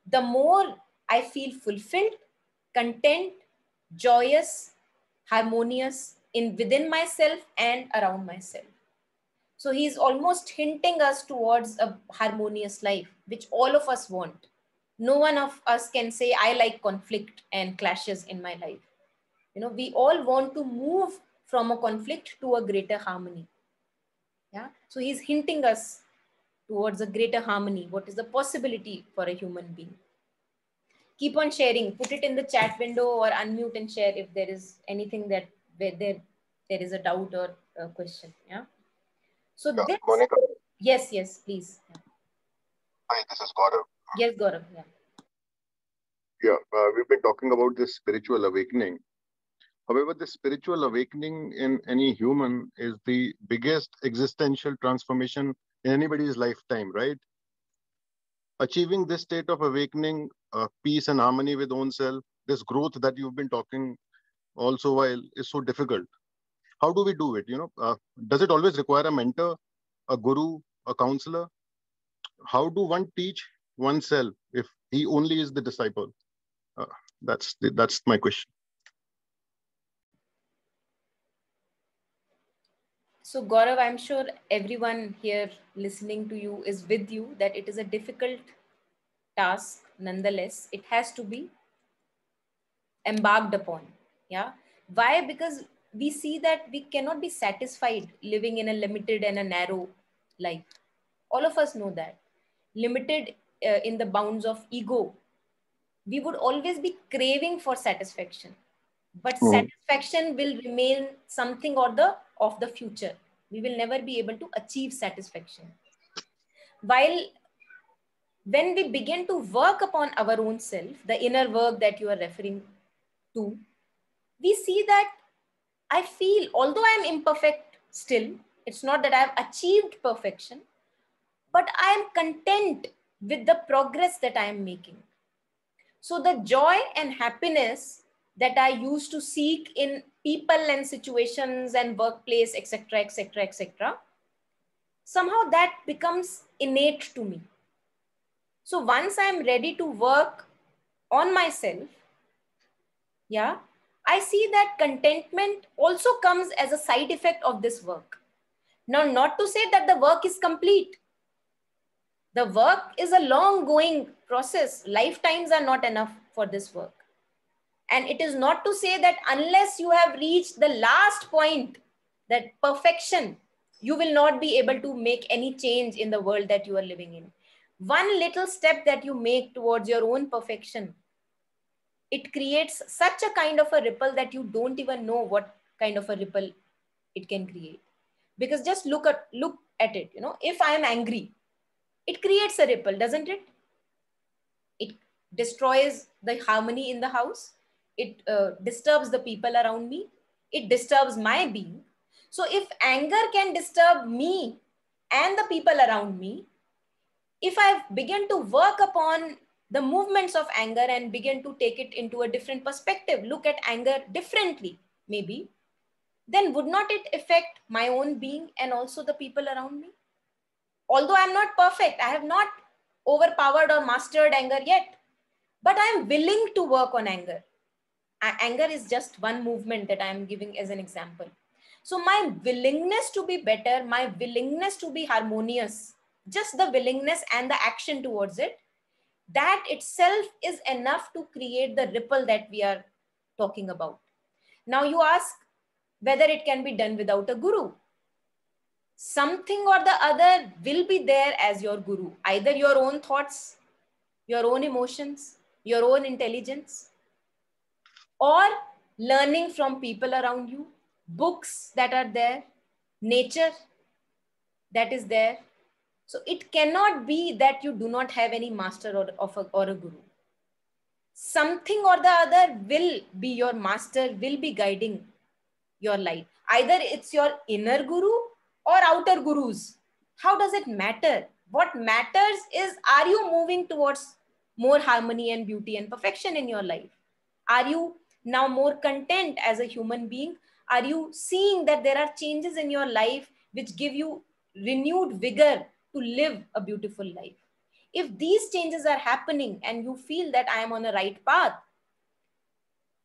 Speaker 1: the more I feel fulfilled, content, joyous, harmonious in within myself and around myself. So he's almost hinting us towards a harmonious life, which all of us want. No one of us can say, I like conflict and clashes in my life. You know, we all want to move from a conflict to a greater harmony. Yeah. So he's hinting us towards a greater harmony. What is the possibility for a human being? Keep on sharing. Put it in the chat window or unmute and share if there is anything that where there is a doubt or a question. Yeah. So
Speaker 3: Yeah,
Speaker 1: this,
Speaker 3: Monica.
Speaker 1: yes, please.
Speaker 3: Hi, this is Gaurav.
Speaker 1: Yes, Gaurav. Yeah.
Speaker 3: Yeah, we've been talking about this spiritual awakening. However, the spiritual awakening in any human is the biggest existential transformation in anybody's lifetime, right? Achieving this state of awakening, peace and harmony with own self, this growth that you've been talking also while is so difficult. How do we do it? Does it always require a mentor, a guru, a counselor? How do one teach oneself if he only is the disciple? That's my question.
Speaker 1: So, Gaurav, I'm sure everyone here listening to you is with you that it is a difficult task. Nonetheless, it has to be embarked upon. Yeah. Why? Because we see that we cannot be satisfied living in a limited and a narrow life. All of us know that. Limited in the bounds of ego, we would always be craving for satisfaction, but satisfaction will remain something or the of the future. We will never be able to achieve satisfaction. While when we begin to work upon our own self, the inner work that you are referring to, we see that I feel, although I am imperfect still, it's not that I have achieved perfection, but I am content with the progress that I am making. So the joy and happiness that I used to seek in people and situations and workplace, etc., etc., etc., somehow that becomes innate to me. So once I'm ready to work on myself, yeah, I see that contentment also comes as a side effect of this work. Now, not to say that the work is complete. The work is a long going process. Lifetimes are not enough for this work. And it is not to say that unless you have reached the last point, that perfection, you will not be able to make any change in the world that you are living in. One little step that you make towards your own perfection, it creates such a kind of a ripple that you don't even know what kind of a ripple it can create. Because just look at it, you know, if I am angry, it creates a ripple, doesn't it? It destroys the harmony in the house. It disturbs the people around me. It disturbs my being. So if anger can disturb me and the people around me, if I begin to work upon the movements of anger and begin to take it into a different perspective, look at anger differently, maybe, then would not it affect my own being and also the people around me? Although I'm not perfect, I have not overpowered or mastered anger yet, but I'm willing to work on anger. Anger is just one movement that I'm giving as an example. So my willingness to be better, my willingness to be harmonious, just the willingness and the action towards it, that itself is enough to create the ripple that we are talking about. Now you ask whether it can be done without a guru. Something or the other will be there as your guru, either your own thoughts, your own emotions, your own intelligence, or learning from people around you, books that are there, nature that is there. So it cannot be that you do not have any master or a guru. Something or the other will be your master, will be guiding your life. Either it's your inner guru or outer gurus. How does it matter? What matters is, are you moving towards more harmony and beauty and perfection in your life? Are you now more content as a human being? Are you seeing that there are changes in your life which give you renewed vigor to live a beautiful life? If these changes are happening and you feel that I am on the right path,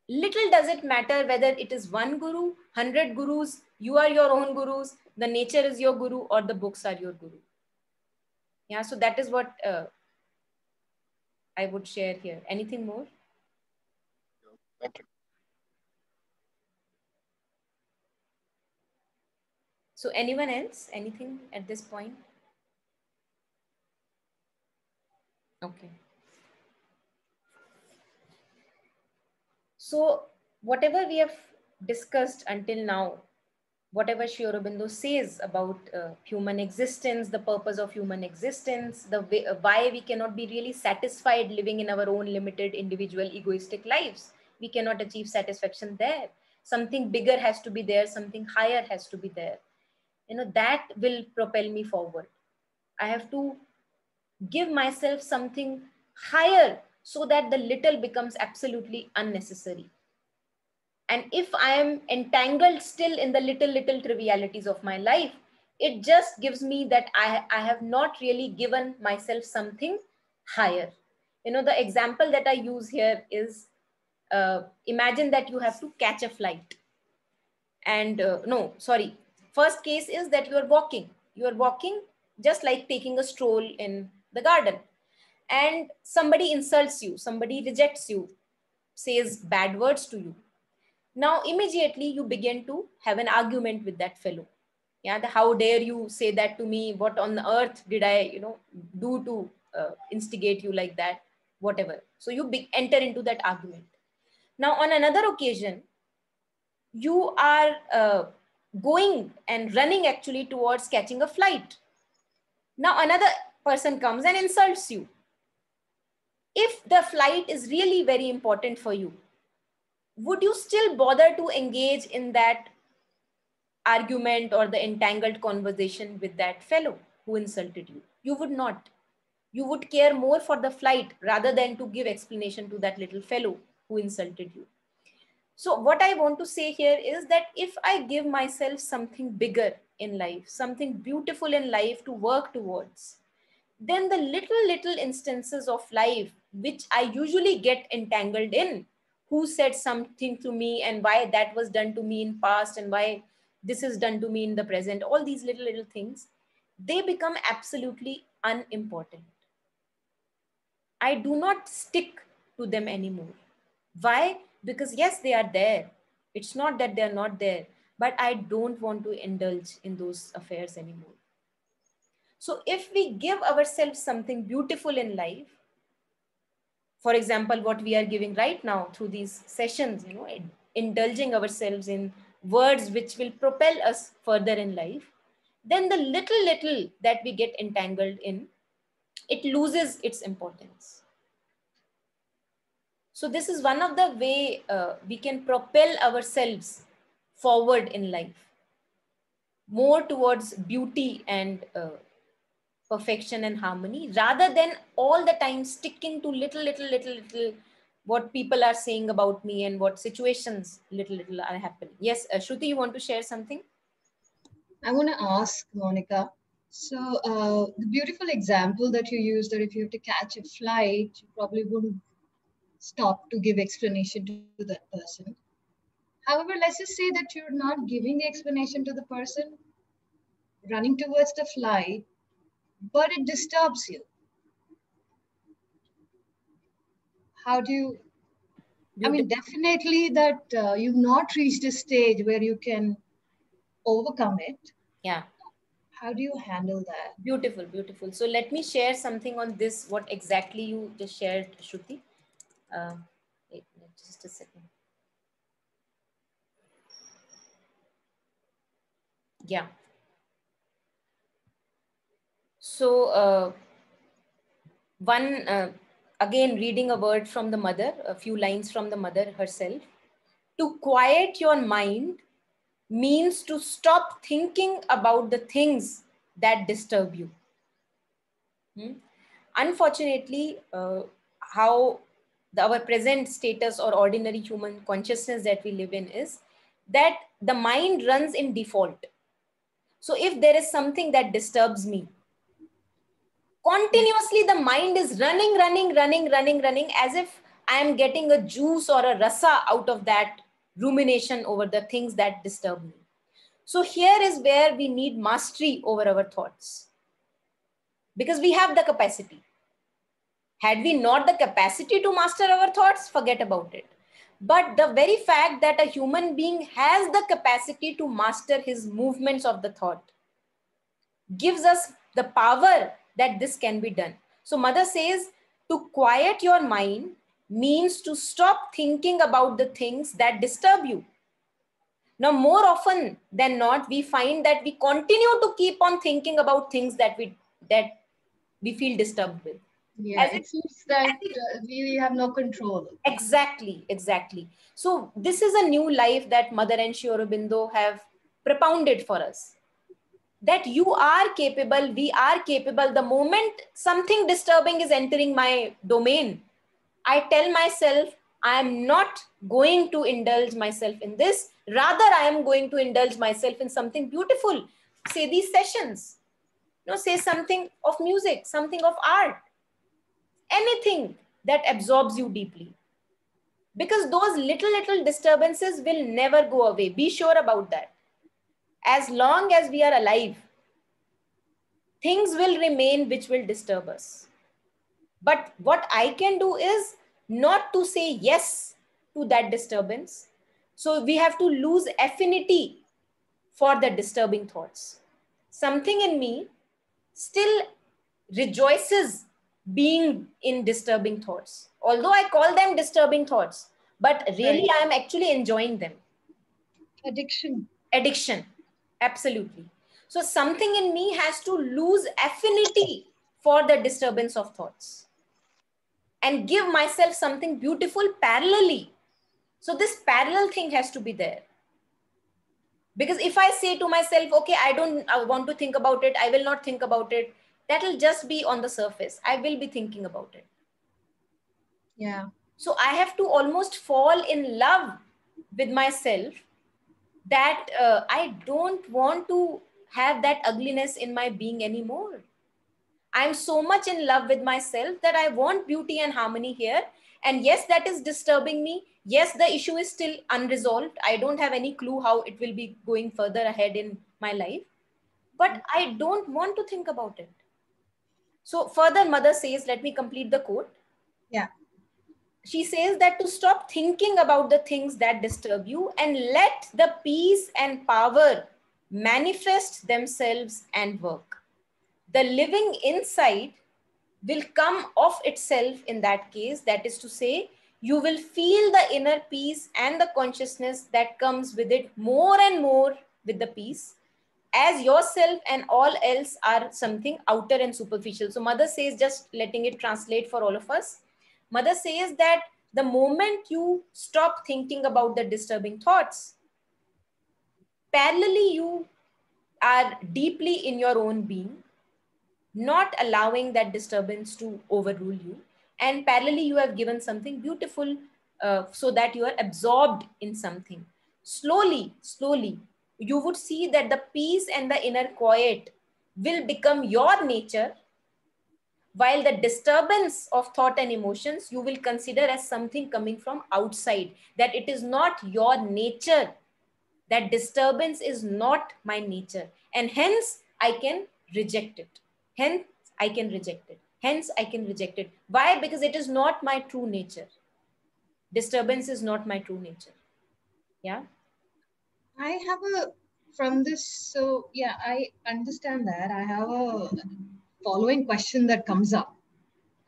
Speaker 1: little does it matter whether it is one guru, 100 gurus, you are your own gurus, the nature is your guru, or the books are your guru. Yeah, so that is what I would share here. Anything more?
Speaker 3: Thank you.
Speaker 1: So anyone else? Anything at this point? Okay. So whatever we have discussed until now, whatever Sri Aurobindo says about human existence, the purpose of human existence, the way, why we cannot be really satisfied living in our own limited, individual, egoistic lives. We cannot achieve satisfaction there. Something bigger has to be there. Something higher has to be there. You know, that will propel me forward. I have to give myself something higher so that the little becomes absolutely unnecessary. And if I am entangled still in the little trivialities of my life, it just gives me that I have not really given myself something higher. You know, the example that I use here is, imagine that you have to catch a flight. And no, sorry. First case is that you are walking. You are walking just like taking a stroll in the garden. And somebody insults you, somebody rejects you, says bad words to you. Now, immediately you begin to have an argument with that fellow. Yeah, how dare you say that to me? What on earth did I, do to instigate you like that? Whatever. So you enter into that argument. Now, on another occasion, you are going and running actually towards catching a flight. Now, another person comes and insults you. If the flight is really very important for you, would you still bother to engage in that argument or the entangled conversation with that fellow who insulted you? You would not. You would care more for the flight rather than to give explanation to that little fellow who insulted you. So what I want to say here is that if I give myself something bigger in life, something beautiful in life to work towards, then the little instances of life which I usually get entangled in, who said something to me and why that was done to me in past and why this is done to me in the present, all these little things, they become absolutely unimportant. I do not stick to them anymore. Why? Because yes, they are there. It's not that they are not there, but I don't want to indulge in those affairs anymore. So if we give ourselves something beautiful in life, for example, what we are giving right now through these sessions, indulging ourselves in words which will propel us further in life, then the little that we get entangled in, it loses its importance. So this is one of the way we can propel ourselves forward in life, more towards beauty and perfection and harmony, rather than all the time sticking to little what people are saying about me and what situations little are happening. Yes, Shruti, you want to share something?
Speaker 4: I want to ask Monica. So the beautiful example that you used, that if you have to catch a flight, you probably wouldn't stop to give explanation to that person. However, let's just say that you're not giving the explanation to the person running towards the flight, but it disturbs you. How do you, I mean,
Speaker 1: Beautiful.
Speaker 4: definitely that you've not reached a stage where you can overcome it.
Speaker 1: Yeah.
Speaker 4: How do you handle that?
Speaker 1: Beautiful. So let me share something on this, what exactly you just shared, Shruti. Uh, wait, just a second. Yeah. So again, reading a word from the mother, a few lines from the mother herself. To quiet your mind means to stop thinking about the things that disturb you. Unfortunately, how our present status or ordinary human consciousness that we live in is that the mind runs in default. So if there is something that disturbs me, continuously the mind is running as if I am getting a juice or a rasa out of that rumination over the things that disturb me. So here is where we need mastery over our thoughts, because we have the capacity. Had we not the capacity to master our thoughts, forget about it. But the very fact that a human being has the capacity to master his movements of the thought gives us the power that this can be done. So mother says to quiet your mind means to stop thinking about the things that disturb you. Now, more often than not, we find that we continue to keep on thinking about things that we feel disturbed with.
Speaker 4: Yeah,
Speaker 1: As
Speaker 4: it
Speaker 1: if,
Speaker 4: seems that
Speaker 1: as if
Speaker 4: we have no control.
Speaker 1: Exactly. So this is a new life that Mother and Sri Aurobindo have propounded for us. That you are capable, we are capable. The moment something disturbing is entering my domain, I tell myself, I am not going to indulge myself in this. Rather, I am going to indulge myself in something beautiful. Say these sessions, say something of music, something of art, anything that absorbs you deeply. Because those little disturbances will never go away. Be sure about that. As long as we are alive, things will remain which will disturb us. But what I can do is not to say yes to that disturbance. So we have to lose affinity for the disturbing thoughts. Something in me still rejoices being in disturbing thoughts. Although I call them disturbing thoughts, but really
Speaker 4: Right.
Speaker 1: I am actually enjoying them.
Speaker 4: Addiction.
Speaker 1: Addiction, absolutely. So something in me has to lose affinity for the disturbance of thoughts and give myself something beautiful parallelly. So this parallel thing has to be there. Because if I say to myself, okay, I don't want to think about it, I will not think about it, That'll just be on the surface. I will be thinking about it.
Speaker 4: Yeah.
Speaker 1: So I have to almost fall in love with myself, that I don't want to have that ugliness in my being anymore. I'm so much in love with myself that I want beauty and harmony here. And yes, that is disturbing me. Yes, the issue is still unresolved. I don't have any clue how it will be going further ahead in my life, but I don't want to think about it. So further, Mother says, let me complete the quote.
Speaker 4: Yeah.
Speaker 1: She says that to stop thinking about the things that disturb you and let the peace and power manifest themselves and work. The living inside will come of itself in that case. That is to say, you will feel the inner peace and the consciousness that comes with it more and more with the peace, as yourself and all else are something outer and superficial. So Mother says, just letting it translate for all of us, Mother says that the moment you stop thinking about the disturbing thoughts, parallelly you are deeply in your own being, not allowing that disturbance to overrule you. And parallelly, you have given something beautiful so that you are absorbed in something. Slowly, slowly, you would see that the peace and the inner quiet will become your nature, while the disturbance of thought and emotions you will consider as something coming from outside, that it is not your nature. That disturbance is not my nature, and hence I can reject it. Hence I can reject it. Hence I can reject it. Why? Because it is not my true nature. Disturbance is not my true nature. Yeah.
Speaker 4: I have a, from this, so yeah, I understand that. I have a following question that comes up.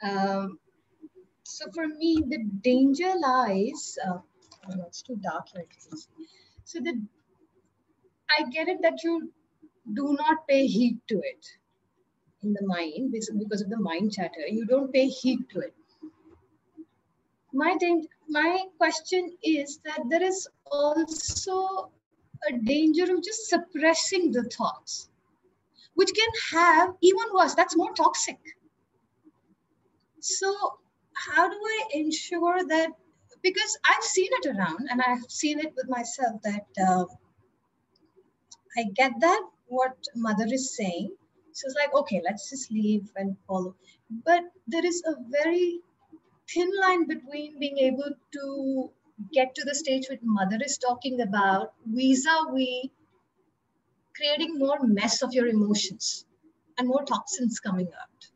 Speaker 4: So for me, the danger lies, oh no, it's too dark here. So I get it that you do not pay heed to it in the mind because of the mind chatter. You don't pay heed to it. My question is that there is also a danger of just suppressing the thoughts, which can have even worse, that's more toxic. So how do I ensure that, because I've seen it around and I've seen it with myself, that I get that what Mother is saying. So it's like, okay, let's just leave and follow. But there is a very thin line between being able to get to the stage which Mother is talking about, vis-a-vis creating more mess of your emotions and more toxins coming out.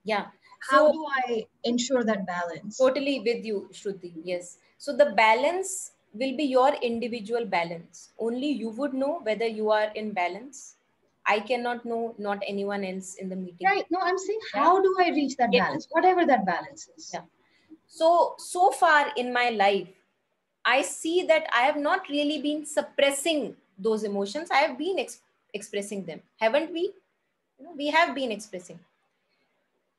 Speaker 1: Yeah.
Speaker 4: How
Speaker 1: So
Speaker 4: do I ensure that balance?
Speaker 1: totally with you, Shruti. Yes. So the balance will be your individual balance. Only you would know whether you are in balance. I cannot know, not anyone else in the meeting.
Speaker 4: Right. No, I'm saying, how do I reach that balance? Whatever that balance is.
Speaker 1: Yeah. So far in my life, I see that I have not really been suppressing those emotions. I have been expressing them. Haven't we? We have been expressing.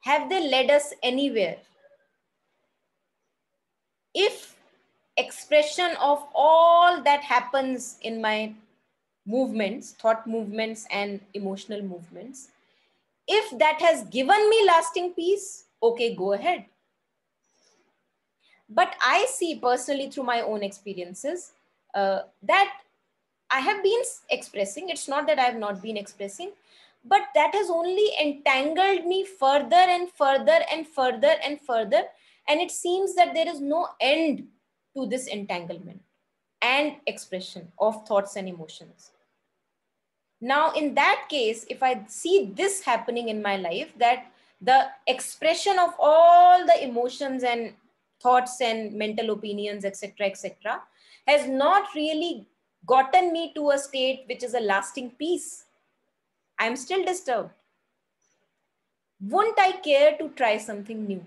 Speaker 1: Have they led us anywhere? If expression of all that happens in my movements, thought movements and emotional movements, if that has given me lasting peace, okay, go ahead. But I see personally through my own experiences that I have been expressing. It's not that I have not been expressing, but that has only entangled me further and further and further and further. And it seems that there is no end to this entanglement and expression of thoughts and emotions. Now, in that case, if I see this happening in my life, that the expression of all the emotions and thoughts and mental opinions, etc., has not really gotten me to a state which is a lasting peace, I'm still disturbed. Wouldn't I care to try something new?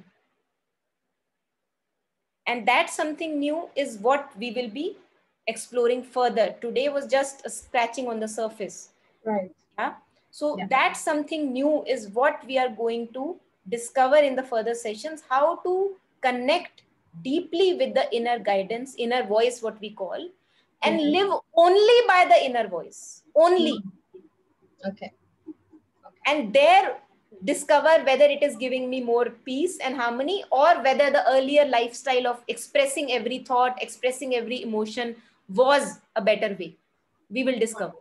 Speaker 1: And that something new is what we will be exploring further. Today was just a scratching on the surface.
Speaker 4: Right.
Speaker 1: Yeah. So that something new is what we are going to discover in the further sessions, how to connect deeply with the inner guidance, inner voice, what we call, and live only by the inner voice, only.
Speaker 4: Okay.
Speaker 1: And there discover whether it is giving me more peace and harmony, or whether the earlier lifestyle of expressing every thought, expressing every emotion was a better way. We will discover.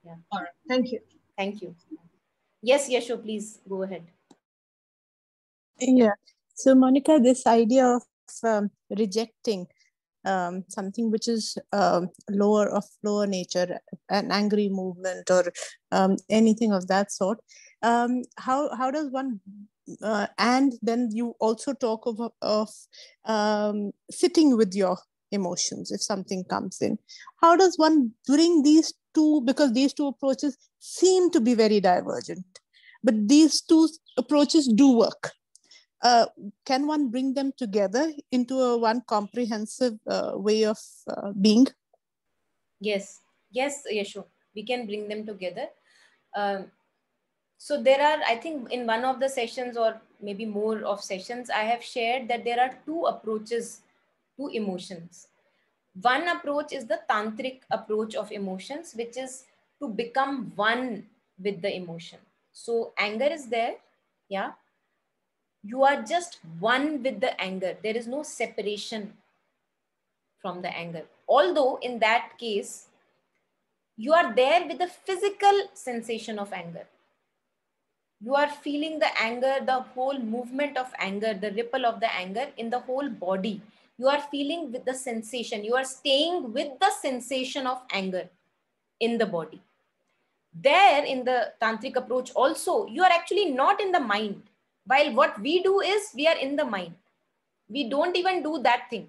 Speaker 1: Yeah.
Speaker 4: All right. Thank you.
Speaker 1: Thank you. Yes, Yasho, please go ahead.
Speaker 5: Yeah. So, Monica, this idea of rejecting something which is lower nature, an angry movement or anything of that sort. How does one and then you also talk of sitting with your emotions if something comes in. How does one bring these two, because these two approaches seem to be very divergent, but these two approaches do work. Can one bring them together into a one comprehensive way of being?
Speaker 1: Yes, yes, Yasho, we can bring them together. So there are, I think in one of the sessions or maybe more of sessions, I have shared that there are two approaches to emotions. One approach is the Tantric approach of emotions, which is to become one with the emotion. So anger is there, yeah. You are just one with the anger. There is no separation from the anger. Although in that case, you are there with the physical sensation of anger. You are feeling the anger, the whole movement of anger, the ripple of the anger in the whole body. You are feeling with the sensation. You are staying with the sensation of anger in the body. There in the Tantric approach also, you are actually not in the mind. While what we do is we are in the mind. We don't even do that thing.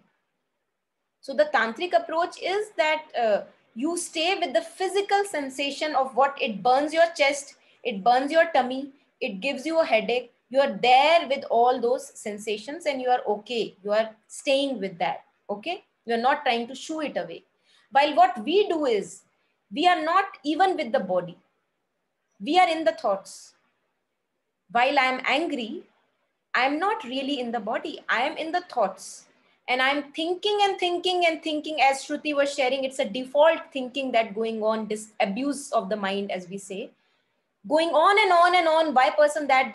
Speaker 1: So the Tantric approach is that you stay with the physical sensation of what it burns your chest, it burns your tummy, it gives you a headache. You are there with all those sensations and you are okay. You are staying with that. Okay. You are not trying to shoo it away. While what we do is we are not even with the body. We are in the thoughts. While I am angry, I am not really in the body. I am in the thoughts. And I'm thinking and thinking and thinking, as Shruti was sharing, it's a default thinking that going on, this abuse of the mind, as we say, going on and on and on. Why person that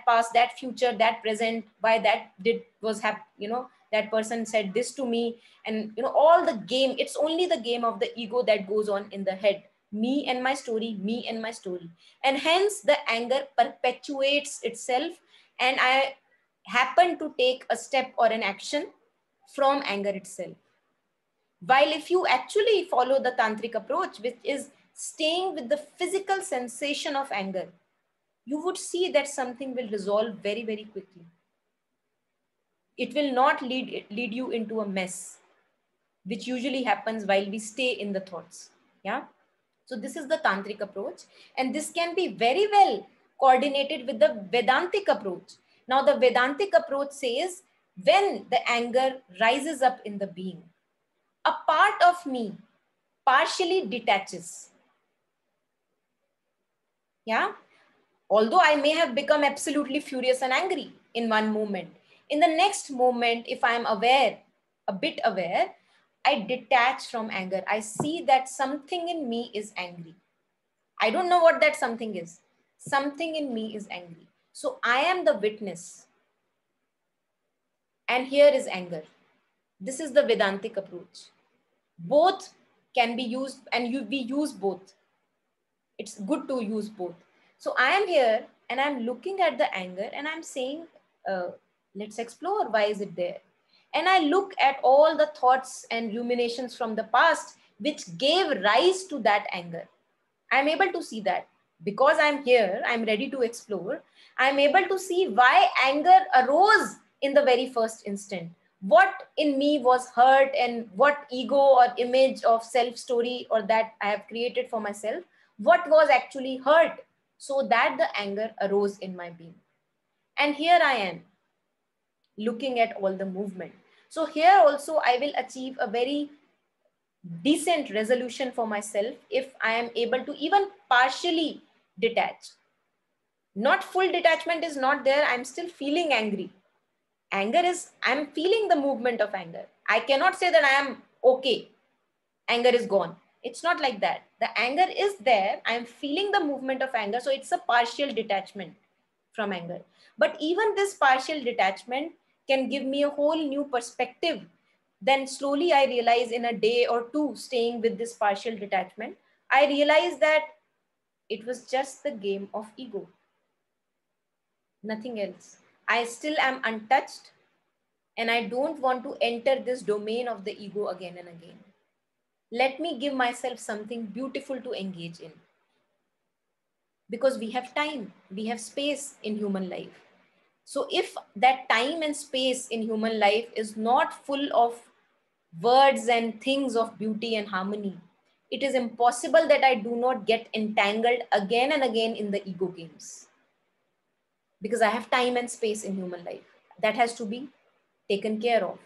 Speaker 1: past, that future, that present, why that that person said this to me, and all the game. It's only the game of the ego that goes on in the head. Me and my story, me and my story, and hence the anger perpetuates itself. And I happen to take a step or an action from anger itself. While if you actually follow the Tantric approach, which is staying with the physical sensation of anger, you would see that something will resolve very, very quickly. It will not lead you into a mess, which usually happens while we stay in the thoughts. Yeah. So this is the Tantric approach, and this can be very well coordinated with the Vedantic approach. Now the Vedantic approach says, when the anger rises up in the being, a part of me partially detaches. Yeah. Although I may have become absolutely furious and angry in one moment, in the next moment, if I'm aware, a bit aware, I detach from anger. I see that something in me is angry. I don't know what that something is. Something in me is angry. So I am the witness. And here is anger. This is the Vedantic approach. Both can be used, and we use both. It's good to use both. So I am here and I'm looking at the anger and I'm saying, let's explore, why is it there? And I look at all the thoughts and ruminations from the past which gave rise to that anger. I'm able to see that. Because I'm here, I'm ready to explore. I'm able to see why anger arose in the very first instant. What in me was hurt, and what ego or image of self story or that I have created for myself, what was actually hurt, so that the anger arose in my being. And here I am looking at all the movement. So here also I will achieve a very decent resolution for myself if I am able to even partially detach. Not full detachment is not there. I'm still feeling angry. Anger is, I'm feeling the movement of anger. I cannot say that I am okay. Anger is gone. It's not like that. The anger is there. I'm feeling the movement of anger. So it's a partial detachment from anger. But even this partial detachment can give me a whole new perspective. Then slowly I realize in a day or two staying with this partial detachment, I realize that it was just the game of ego. Nothing else. I still am untouched and I don't want to enter this domain of the ego again and again. Let me give myself something beautiful to engage in. Because we have time, we have space in human life. So if that time and space in human life is not full of words and things of beauty and harmony, it is impossible that I do not get entangled again and again in the ego games. Because I have time and space in human life. That has to be taken care of.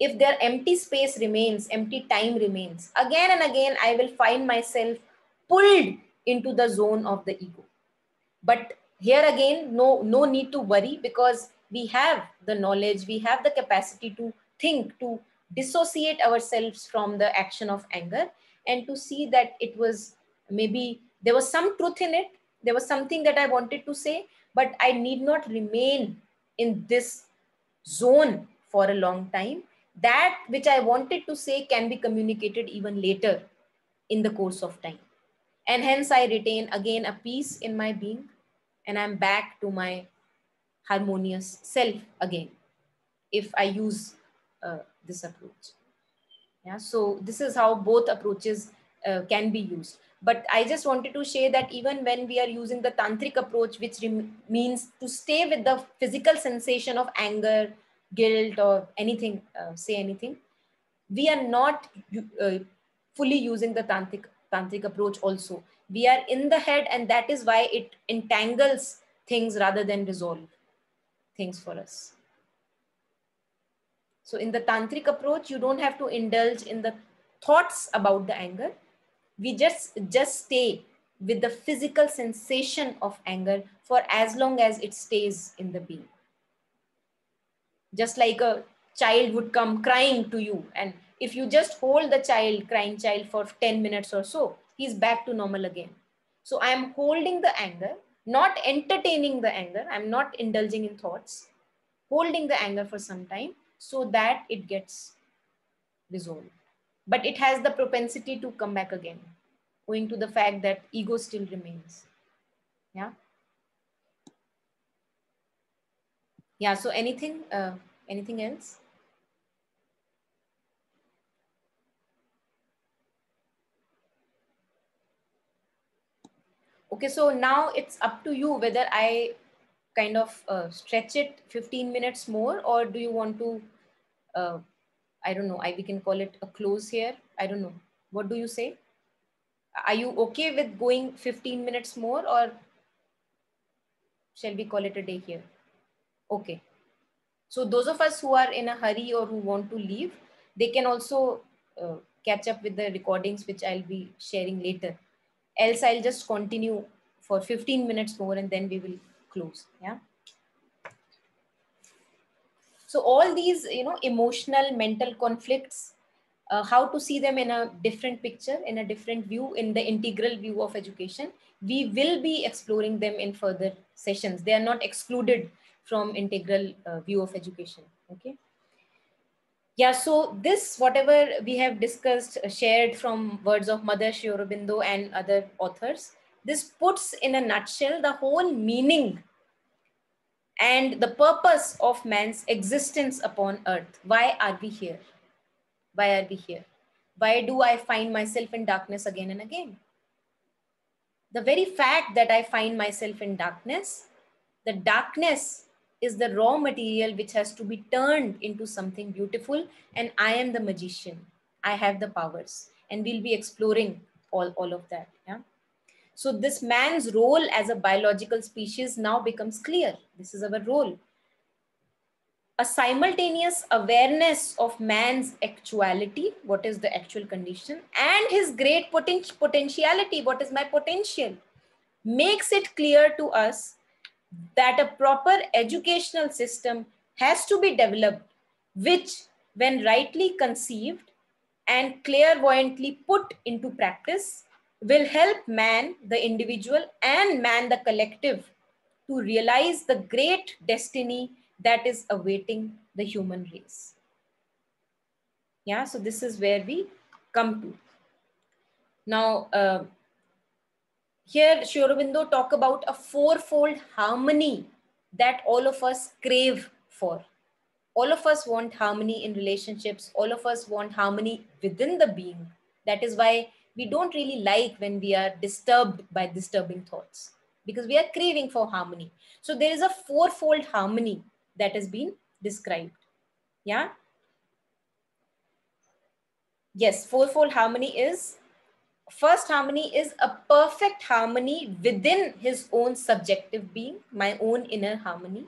Speaker 1: If their empty space remains, empty time remains, again and again, I will find myself pulled into the zone of the ego. But here again, no need to worry, because we have the knowledge, we have the capacity to think, to dissociate ourselves from the action of anger and to see that it was, maybe there was some truth in it, there was something that I wanted to say, but I need not remain in this zone for a long time. That which I wanted to say can be communicated even later in the course of time. And hence I retain again a peace in my being, and I'm back to my harmonious self again, if I use this approach. Yeah, so this is how both approaches can be used. But I just wanted to share that even when we are using the tantric approach, which means to stay with the physical sensation of anger, guilt, or anything, say anything, we are not fully using the tantric approach also. We are in the head, and that is why it entangles things rather than resolve things for us. So in the tantric approach, you don't have to indulge in the thoughts about the anger. We just stay with the physical sensation of anger for as long as it stays in the being. Just like a child would come crying to you, and if you just hold the crying child for 10 minutes or so, he's back to normal again. So I am holding the anger, not entertaining the anger. I'm not indulging in thoughts, holding the anger for some time so that it gets resolved. But it has the propensity to come back again, owing to the fact that ego still remains. Yeah. Yeah. So anything else? Okay, so now it's up to you whether I kind of stretch it 15 minutes more, or do you want to, I don't know, we can call it a close here. I don't know. What do you say? Are you okay with going 15 minutes more, or shall we call it a day here? Okay. So those of us who are in a hurry or who want to leave, they can also catch up with the recordings, which I'll be sharing later. Else I'll just continue for 15 minutes more and then we will close. Yeah. So all these, emotional, mental conflicts, how to see them in a different picture, in a different view, in the integral view of education. We will be exploring them in further sessions. They are not excluded from integral view of education. Okay. Yeah, so this, whatever we have discussed, shared from words of Mother Sri Aurobindo and other authors, this puts in a nutshell the whole meaning and the purpose of man's existence upon earth. Why are we here? Why are we here? Why do I find myself in darkness again and again? The very fact that I find myself in darkness, the darkness is the raw material which has to be turned into something beautiful, and I am the magician. I have the powers, and we'll be exploring all of that. Yeah. So this man's role as a biological species now becomes clear. This is our role. A simultaneous awareness of man's actuality, what is the actual condition, and his great potentiality, what is my potential, makes it clear to us that a proper educational system has to be developed, which, when rightly conceived, and clairvoyantly put into practice will help man, the individual, and man, the collective, to realize the great destiny that is awaiting the human race. Yeah, so this is where we come to. Now, here Sri Aurobindo talk about a fourfold harmony that all of us crave for. All of us want harmony in relationships. All of us want harmony within the being. That is why we don't really like when we are disturbed by disturbing thoughts, because we are craving for harmony. So there is a fourfold harmony that has been described. Yeah. Yes, fourfold harmony is, first harmony is a perfect harmony within his own subjective being, my own inner harmony.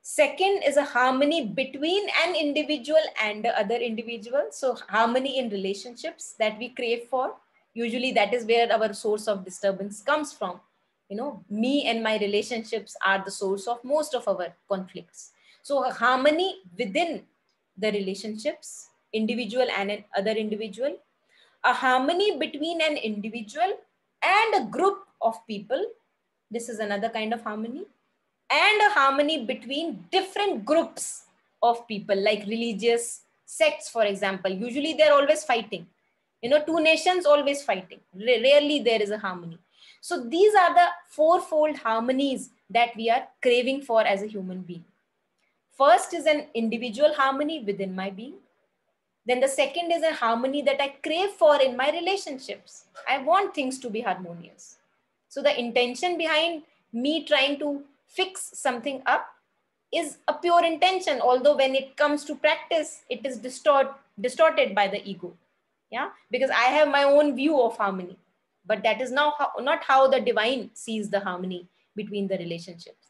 Speaker 1: Second is a harmony between an individual and the other individual. So harmony in relationships that we crave for. Usually that is where our source of disturbance comes from. You know, me and my relationships are the source of most of our conflicts. So a harmony within the relationships, individual and an other individual. A harmony between an individual and a group of people. This is another kind of harmony. And a harmony between different groups of people, like religious sects, for example. Usually they're always fighting. You know, two nations always fighting. Rarely there is a harmony. So these are the fourfold harmonies that we are craving for as a human being. First is an individual harmony within my being. Then the second is a harmony that I crave for in my relationships. I want things to be harmonious. So the intention behind me trying to fix something up is a pure intention, although when it comes to practice, it is distorted by the ego. Yeah, because I have my own view of harmony, but that is not how the divine sees the harmony between the relationships.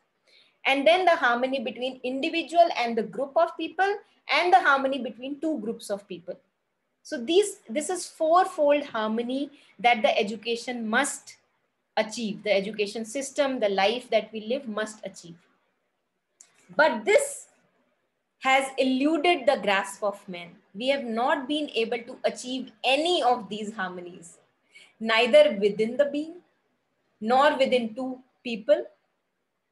Speaker 1: And then the harmony between individual and the group of people, and the harmony between two groups of people. So this is fourfold harmony that the education must achieve, the education system, the life that we live must achieve. But this has eluded the grasp of men. We have not been able to achieve any of these harmonies, neither within the being, nor within two people,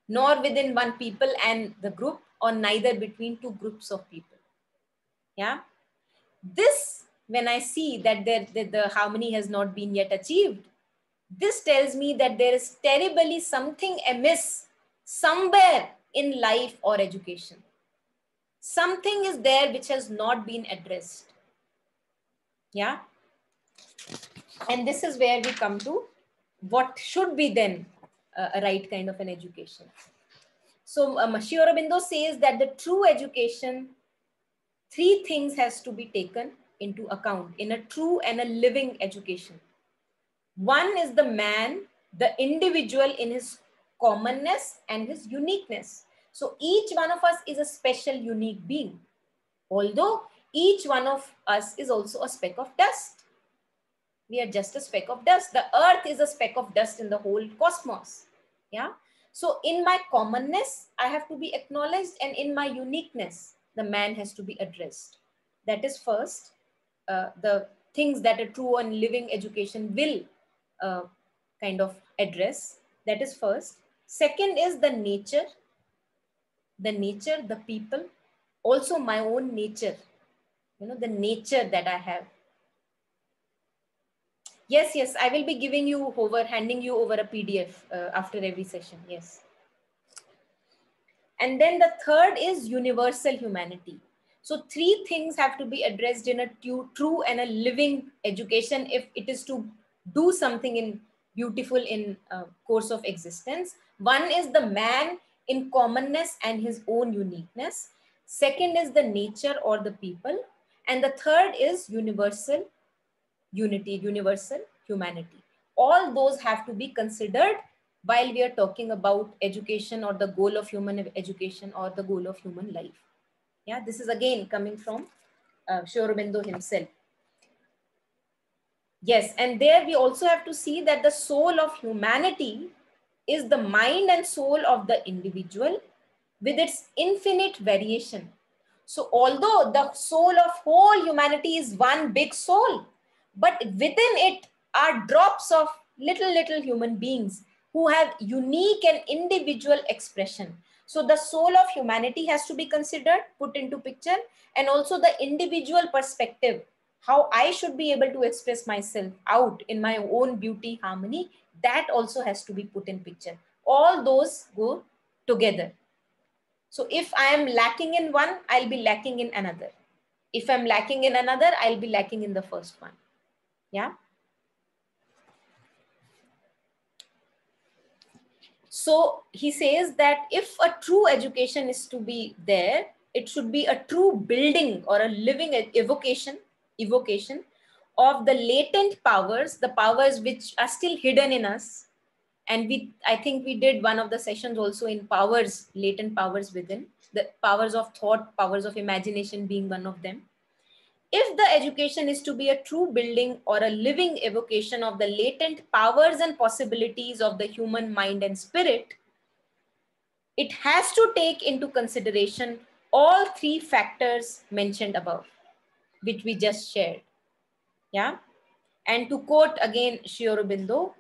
Speaker 1: nor within one people and the group, or neither between two groups of people. Yeah. This, when I see that the harmony has not been yet achieved, this tells me that there is terribly something amiss somewhere in life or education. Something is there which has not been addressed. Yeah. And this is where we come to what should be then a right kind of an education. So Sri Aurobindo says that the true education, three things has to be taken into account in a true and a living education. One is the man, the individual in his commonness and his uniqueness. So each one of us is a special, unique being. Although each one of us is also a speck of dust. We are just a speck of dust. The earth is a speck of dust in the whole cosmos. Yeah. So in my commonness, I have to be acknowledged, and in my uniqueness, the man has to be addressed. That is first, the things that a true and living education will kind of address. That is first. Second is the nature, the people, also my own nature, you know, the nature that I have. Yes, I will be giving you handing you over a PDF after every session. Yes. And then the third is universal humanity. So three things have to be addressed in a true and a living education if it is to do something beautiful in course of existence. One is the man in commonness and his own uniqueness. Second is the nature or the people. And the third is universal unity, universal humanity. All those have to be considered while we are talking about education or the goal of human education or the goal of human life. Yeah, this is again coming from Sri Aurobindo himself. Yes, and there we also have to see that the soul of humanity is the mind and soul of the individual with its infinite variation. So although the soul of whole humanity is one big soul, but within it are drops of little human beings who have unique and individual expression. So the soul of humanity has to be considered, put into picture, and also the individual perspective, how I should be able to express myself out in my own beauty, harmony, that also has to be put in picture. All those go together. So if I am lacking in one, I'll be lacking in another. If I'm lacking in another, I'll be lacking in the first one. Yeah. So he says that if a true education is to be there, it should be a true building or a living evocation of the latent powers, the powers which are still hidden in us. And I think we did one of the sessions also in powers, latent powers within, the powers of thought, powers of imagination being one of them. If the education is to be a true building or a living evocation of the latent powers and possibilities of the human mind and spirit, it has to take into consideration all three factors mentioned above, which we just shared. Yeah. And to quote again Sri Aurobindo,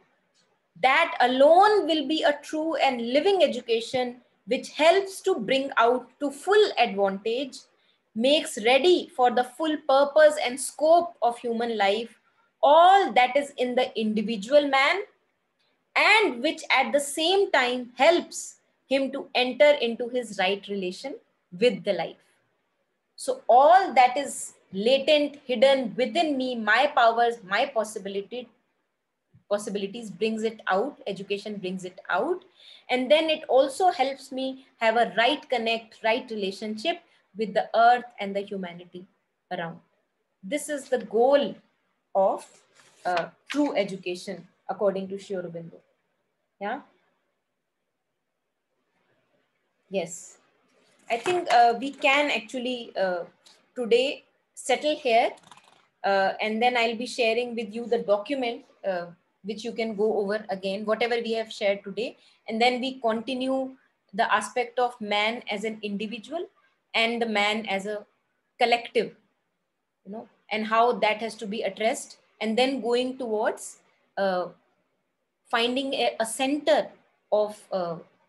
Speaker 1: that alone will be a true and living education which helps to bring out to full advantage, makes ready for the full purpose and scope of human life, all that is in the individual man, and which at the same time helps him to enter into his right relation with the life. So all that is latent, hidden within me, my powers, my possibilities brings it out, education brings it out. And then it also helps me have a right connect, right relationship with the earth and the humanity around. This is the goal of true education according to Sri Aurobindo. Yeah. Yes. I think we can actually today settle here, and then I'll be sharing with you the document which you can go over again, whatever we have shared today. And then we continue the aspect of man as an individual and the man as a collective, you know, and how that has to be addressed. And then going towards finding a center of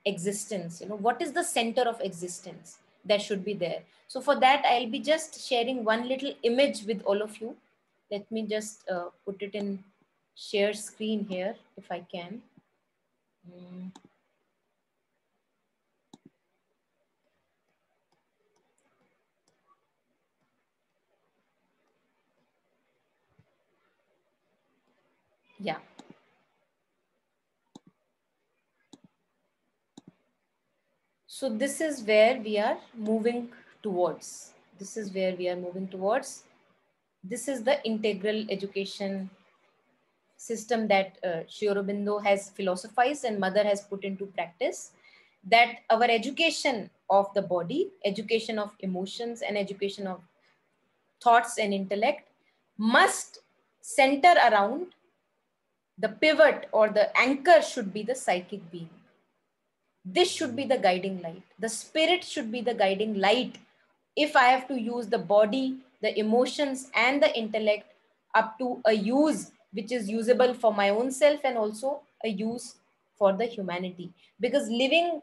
Speaker 1: existence. You know, what is the center of existence that should be there? So for that, I'll be just sharing one little image with all of you. Let me just put it in share screen here if I can. Yeah. So this is where we are moving towards. This is where we are moving towards. This is the integral education system that Sri Aurobindo has philosophized and Mother has put into practice, that our education of the body, education of emotions, and education of thoughts and intellect must center around the pivot, or the anchor should be the psychic being. This should be the guiding light. The spirit should be the guiding light. If I have to use the body, the emotions, and the intellect up to a use which is usable for my own self and also a use for the humanity. Because living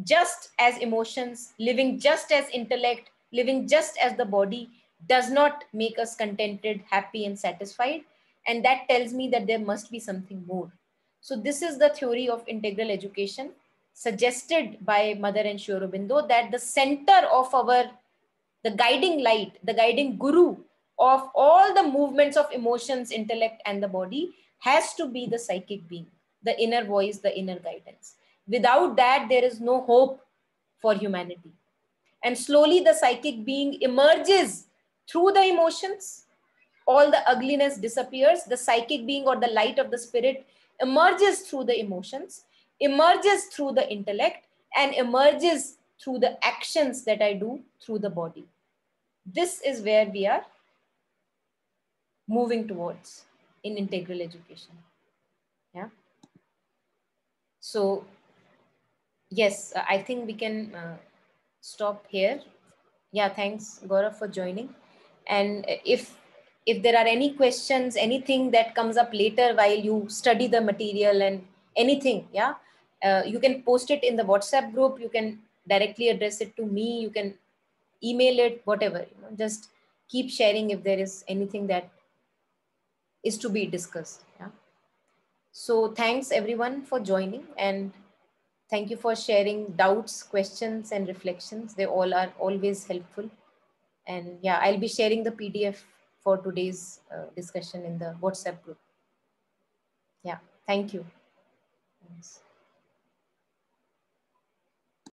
Speaker 1: just as emotions, living just as intellect, living just as the body does not make us contented, happy, and satisfied. And that tells me that there must be something more. So this is the theory of integral education suggested by Mother and Sri Aurobindo, that the center of the guiding light, the guiding guru of all the movements of emotions, intellect, and the body has to be the psychic being, the inner voice, the inner guidance. Without that, there is no hope for humanity. And slowly the psychic being emerges through the emotions. All the ugliness disappears. The psychic being, or the light of the spirit, emerges through the emotions, emerges through the intellect, and emerges through the actions that I do through the body. This is where we are moving towards in integral education. Yeah. So yes, I think we can stop here. Yeah, thanks Gaurav for joining. And if there are any questions, anything that comes up later while you study the material and anything, yeah, you can post it in the WhatsApp group. You can directly address it to me. You can email it, whatever. Just keep sharing if there is anything that is to be discussed. Yeah. So thanks everyone for joining, and thank you for sharing doubts, questions, and reflections. They all are always helpful. And yeah, I'll be sharing the PDF for today's discussion in the WhatsApp group. Yeah, thank you. Thanks.